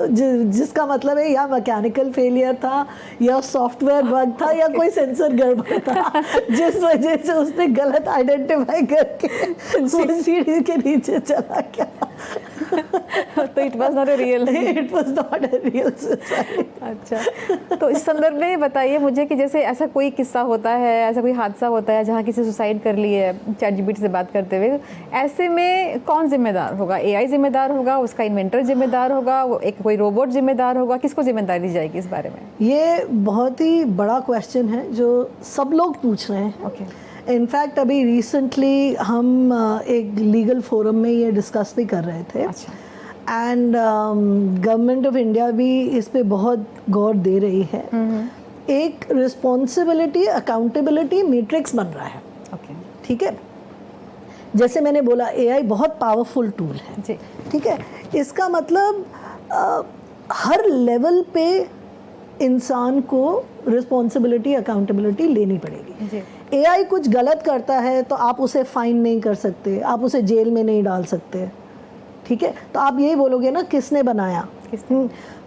[SPEAKER 2] जिसका मतलब है या मैकेनिकल फेलियर था, या सॉफ्टवेयर बग था, या कोई सेंसर गड़बड़ था, जिस वजह से उसने गलत आइडेंटिफाई करके सीढ़ी के नीचे चला गया।
[SPEAKER 1] तो it was not a real
[SPEAKER 2] it was not a real suicide.
[SPEAKER 1] अच्छा, तो इस संदर्भ में बताइए मुझे कि जैसे ऐसा कोई किस्सा होता है, ऐसा कोई हादसा होता है जहाँ किसी सुसाइड कर ली है ChatGPT से बात करते हुए, ऐसे में कौन जिम्मेदार होगा? AI जिम्मेदार होगा, उसका इन्वेंटर जिम्मेदार होगा, वो एक कोई रोबोट जिम्मेदार होगा, किसको जिम्मेदारी दी जाएगी इस बारे में?
[SPEAKER 2] ये बहुत ही बड़ा क्वेश्चन है जो सब लोग पूछ रहे हैं।
[SPEAKER 1] ओके,
[SPEAKER 2] इनफैक्ट अभी रिसेंटली हम एक लीगल फोरम में ये डिस्कस भी कर रहे थे।
[SPEAKER 1] अच्छा,
[SPEAKER 2] एंड गवर्नमेंट ऑफ इंडिया भी इस पे बहुत गौर दे रही है। एक रिस्पॉन्सिबिलिटी अकाउंटेबिलिटी मैट्रिक्स बन रहा है।
[SPEAKER 1] ओके,
[SPEAKER 2] ठीक है, जैसे मैंने बोला AI बहुत पावरफुल टूल है।
[SPEAKER 1] जी,
[SPEAKER 2] ठीक है, इसका मतलब हर लेवल पे इंसान को रिस्पॉन्सिबिलिटी अकाउंटेबिलिटी लेनी पड़ेगी।
[SPEAKER 1] जी,
[SPEAKER 2] AI कुछ गलत करता है तो आप उसे फाइन नहीं कर सकते, आप उसे जेल में नहीं डाल सकते। ठीक है, तो आप यही बोलोगे ना किसने बनाया।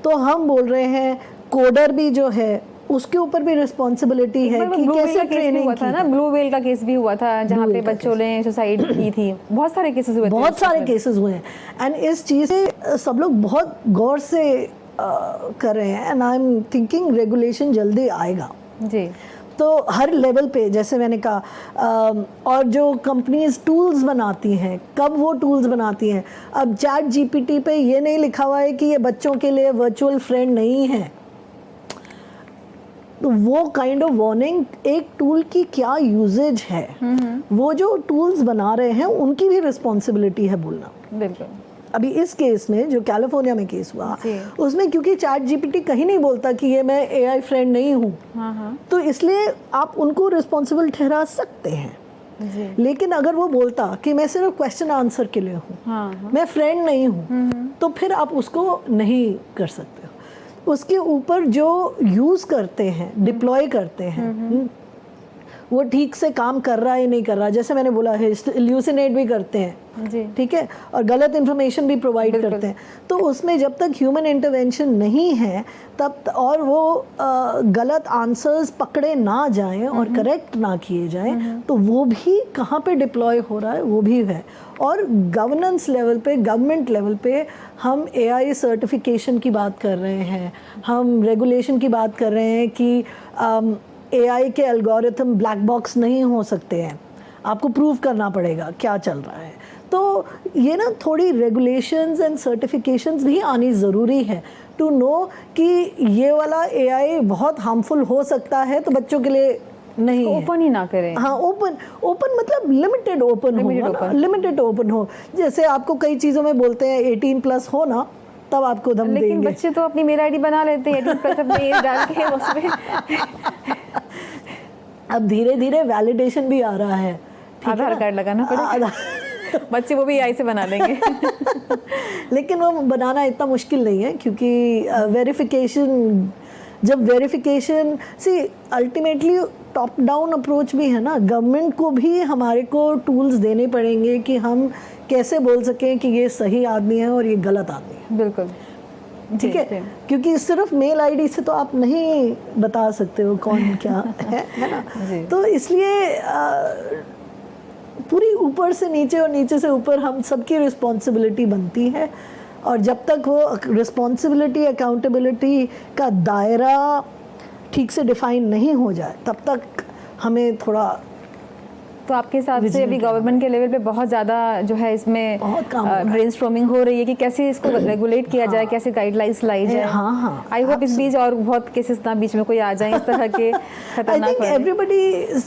[SPEAKER 2] तो हम बोल रहे हैं कोडर भी जो है उसके ऊपर भी रिस्पॉन्सिबिलिटी है कि कैसे ट्रेनिंग
[SPEAKER 1] हुआ था ना, ब्लू व्हेल का केस भी हुआ था जहाँ पे बच्चों ने सुसाइड की थी। बहुत सारे केसेस हुए थे,
[SPEAKER 2] बहुत सारे केसेस हुए हैं। एंड इस चीज़ से सब लोग बहुत गौर से कर रहे हैं। And I am thinking regulation जल्दी आएगा।
[SPEAKER 1] जी,
[SPEAKER 2] तो हर लेवल पे जैसे मैंने कहा, और जो कंपनीज टूल्स बनाती हैं, कब वो टूल्स बनाती हैं। अब ChatGPT पे ये नहीं लिखा हुआ है कि ये बच्चों के लिए वर्चुअल फ्रेंड नहीं है। तो वो काइंड ऑफ वार्निंग एक टूल की क्या यूजेज है, वो जो टूल्स बना रहे हैं उनकी भी रिस्पॉन्सिबिलिटी है बोलना।
[SPEAKER 1] बिल्कुल।
[SPEAKER 2] अभी इस केस में जो कैलिफोर्निया में केस हुआ
[SPEAKER 1] जी।
[SPEAKER 2] उसमें क्योंकि ChatGPT कहीं नहीं बोलता कि ये मैं AI फ्रेंड नहीं हूँ, तो इसलिए आप उनको रिस्पॉन्सिबल ठहरा सकते हैं।
[SPEAKER 1] जी,
[SPEAKER 2] लेकिन अगर वो बोलता कि मैं सिर्फ क्वेश्चन आंसर के लिए हूँ, मैं फ्रेंड नहीं हूँ, तो फिर आप उसको नहीं कर सकते हो। उसके ऊपर जो यूज़ करते हैं, डिप्लॉय करते हैं, वो ठीक से काम कर रहा है नहीं कर रहा। जैसे मैंने बोला है इल्यूसिनेट भी करते हैं,
[SPEAKER 1] जी,
[SPEAKER 2] ठीक है, और गलत इन्फॉर्मेशन भी प्रोवाइड करते हैं। तो उसमें जब तक ह्यूमन इंटरवेंशन नहीं है तब और वो गलत आंसर्स पकड़े ना जाएं और करेक्ट ना किए जाएं, तो वो भी कहाँ पे डिप्लॉय हो रहा है वो भी है। और गवर्नेंस लेवल पे, गवर्नमेंट लेवल पे हम AI सर्टिफिकेशन की बात कर रहे हैं, हम रेगुलेशन की बात कर रहे हैं कि AI के एल्गोरिथम ब्लैक बॉक्स नहीं हो सकते हैं, आपको प्रूव करना पड़ेगा क्या चल रहा है। तो ये ना थोड़ी रेगुलेशंस एंड सर्टिफिकेशंस भी आनी ज़रूरी है टू नो कि ये वाला AI बहुत हार्मफुल हो सकता है, तो बच्चों के लिए नहीं है।
[SPEAKER 1] ओपन ही ना करें।
[SPEAKER 2] हाँ, ओपन मतलब लिमिटेड ओपन हो, लिमिटेड ओपन हो। जैसे आपको कई चीज़ों में बोलते हैं 18+ हो ना, तब आपको दम देंगे।
[SPEAKER 1] लेकिन बच्चे तो अपनी मेल ID बना लेते हैं 18+ अपने एज डाल के उसमें।
[SPEAKER 2] अब धीरे धीरे वैलिडेशन भी आ रहा है।
[SPEAKER 1] आधार कार्ड लगाना पड़ेगा, बच्चे वो भी AI से बना लेंगे।
[SPEAKER 2] लेकिन वो बनाना इतना मुश्किल नहीं है क्योंकि वेरिफिकेशन, जब verification see ultimately top down approach भी है ना, गवर्नमेंट को भी हमारे को टूल्स देने पड़ेंगे कि हम कैसे बोल सकें कि ये सही आदमी है और ये गलत आदमी है।
[SPEAKER 1] बिल्कुल,
[SPEAKER 2] ठीक है, क्योंकि सिर्फ मेल ID से तो आप नहीं बता सकते हो कौन क्या है ना। तो इसलिए पूरी ऊपर से नीचे और नीचे से ऊपर हम सबकी रिस्पॉन्सिबिलिटी बनती है। और जब तक वो रिस्पॉन्सिबिलिटी अकाउंटेबिलिटी का दायरा ठीक से डिफाइन नहीं हो जाए तब तक हमें थोड़ा।
[SPEAKER 1] तो आपके हिसाब से अभी गवर्नमेंट के लेवल पे बहुत ज़्यादा जो है इसमें ब्रेनस्टॉर्मिंग हो रही है कि कैसे इसको रेगुलेट किया जाए, कैसे गाइडलाइंस लाई जाए।
[SPEAKER 2] हाँ,
[SPEAKER 1] आई होप इस बीच और बहुत केसेस ना बीच में कोई आ जाए इस तरह के खतरनाक।
[SPEAKER 2] एवरीबॉडी,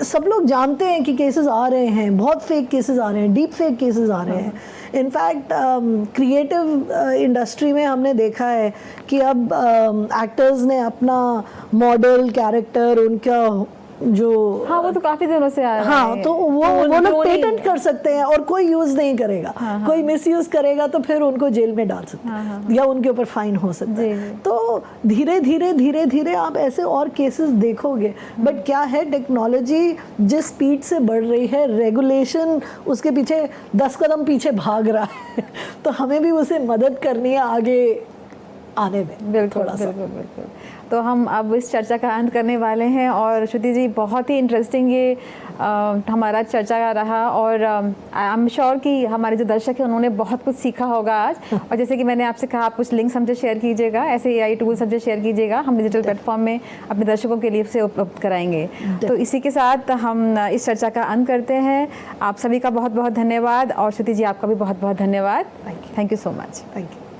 [SPEAKER 2] सब लोग जानते हैं कि केसेस आ रहे हैं, बहुत फेक केसेस आ रहे हैं, डीप फेक केसेस आ रहे हैं। इनफैक्ट क्रिएटिव इंडस्ट्री में हमने देखा है कि अब एक्टर्स ने अपना मॉडल कैरेक्टर उनका जो,
[SPEAKER 1] हाँ, वो तो काफी दिनों से आ रहा है।
[SPEAKER 2] हाँ, तो वो लोग पेटेंट कर सकते हैं और कोई यूज नहीं करेगा। कोई मिसयूज करेगा तो फिर उनको जेल में डाल सकते हैं या उनके ऊपर फाइन हो सकता है। तो धीरे धीरे आप ऐसे और केसेस देखोगे। बट क्या है, टेक्नोलॉजी जिस स्पीड से बढ़ रही है, रेगुलेशन उसके पीछे 10 कदम पीछे भाग रहा है। तो हमें भी उसे मदद करनी है आगे आने में
[SPEAKER 1] बिल्कुल
[SPEAKER 2] थोड़ा सा।
[SPEAKER 1] बिल्कुल बिल्कुल। तो हम अब इस चर्चा का अंत करने वाले हैं और श्रुति जी बहुत ही इंटरेस्टिंग ये हमारा चर्चा का रहा और आई एम श्योर कि हमारे जो दर्शक हैं उन्होंने बहुत कुछ सीखा होगा आज। और जैसे कि मैंने आपसे कहा, आप कुछ लिंक्स हमसे शेयर कीजिएगा, ऐसे AI टूल्स हमसे शेयर कीजिएगा, हम डिजिटल प्लेटफॉर्म में अपने दर्शकों के लिए उसे उपलब्ध कराएंगे। तो इसी के साथ हम इस चर्चा का अंत करते हैं। आप सभी का बहुत बहुत धन्यवाद और श्रुति जी आपका भी बहुत बहुत धन्यवाद।
[SPEAKER 2] Thank you.
[SPEAKER 1] Thank you so much.
[SPEAKER 2] Thank you.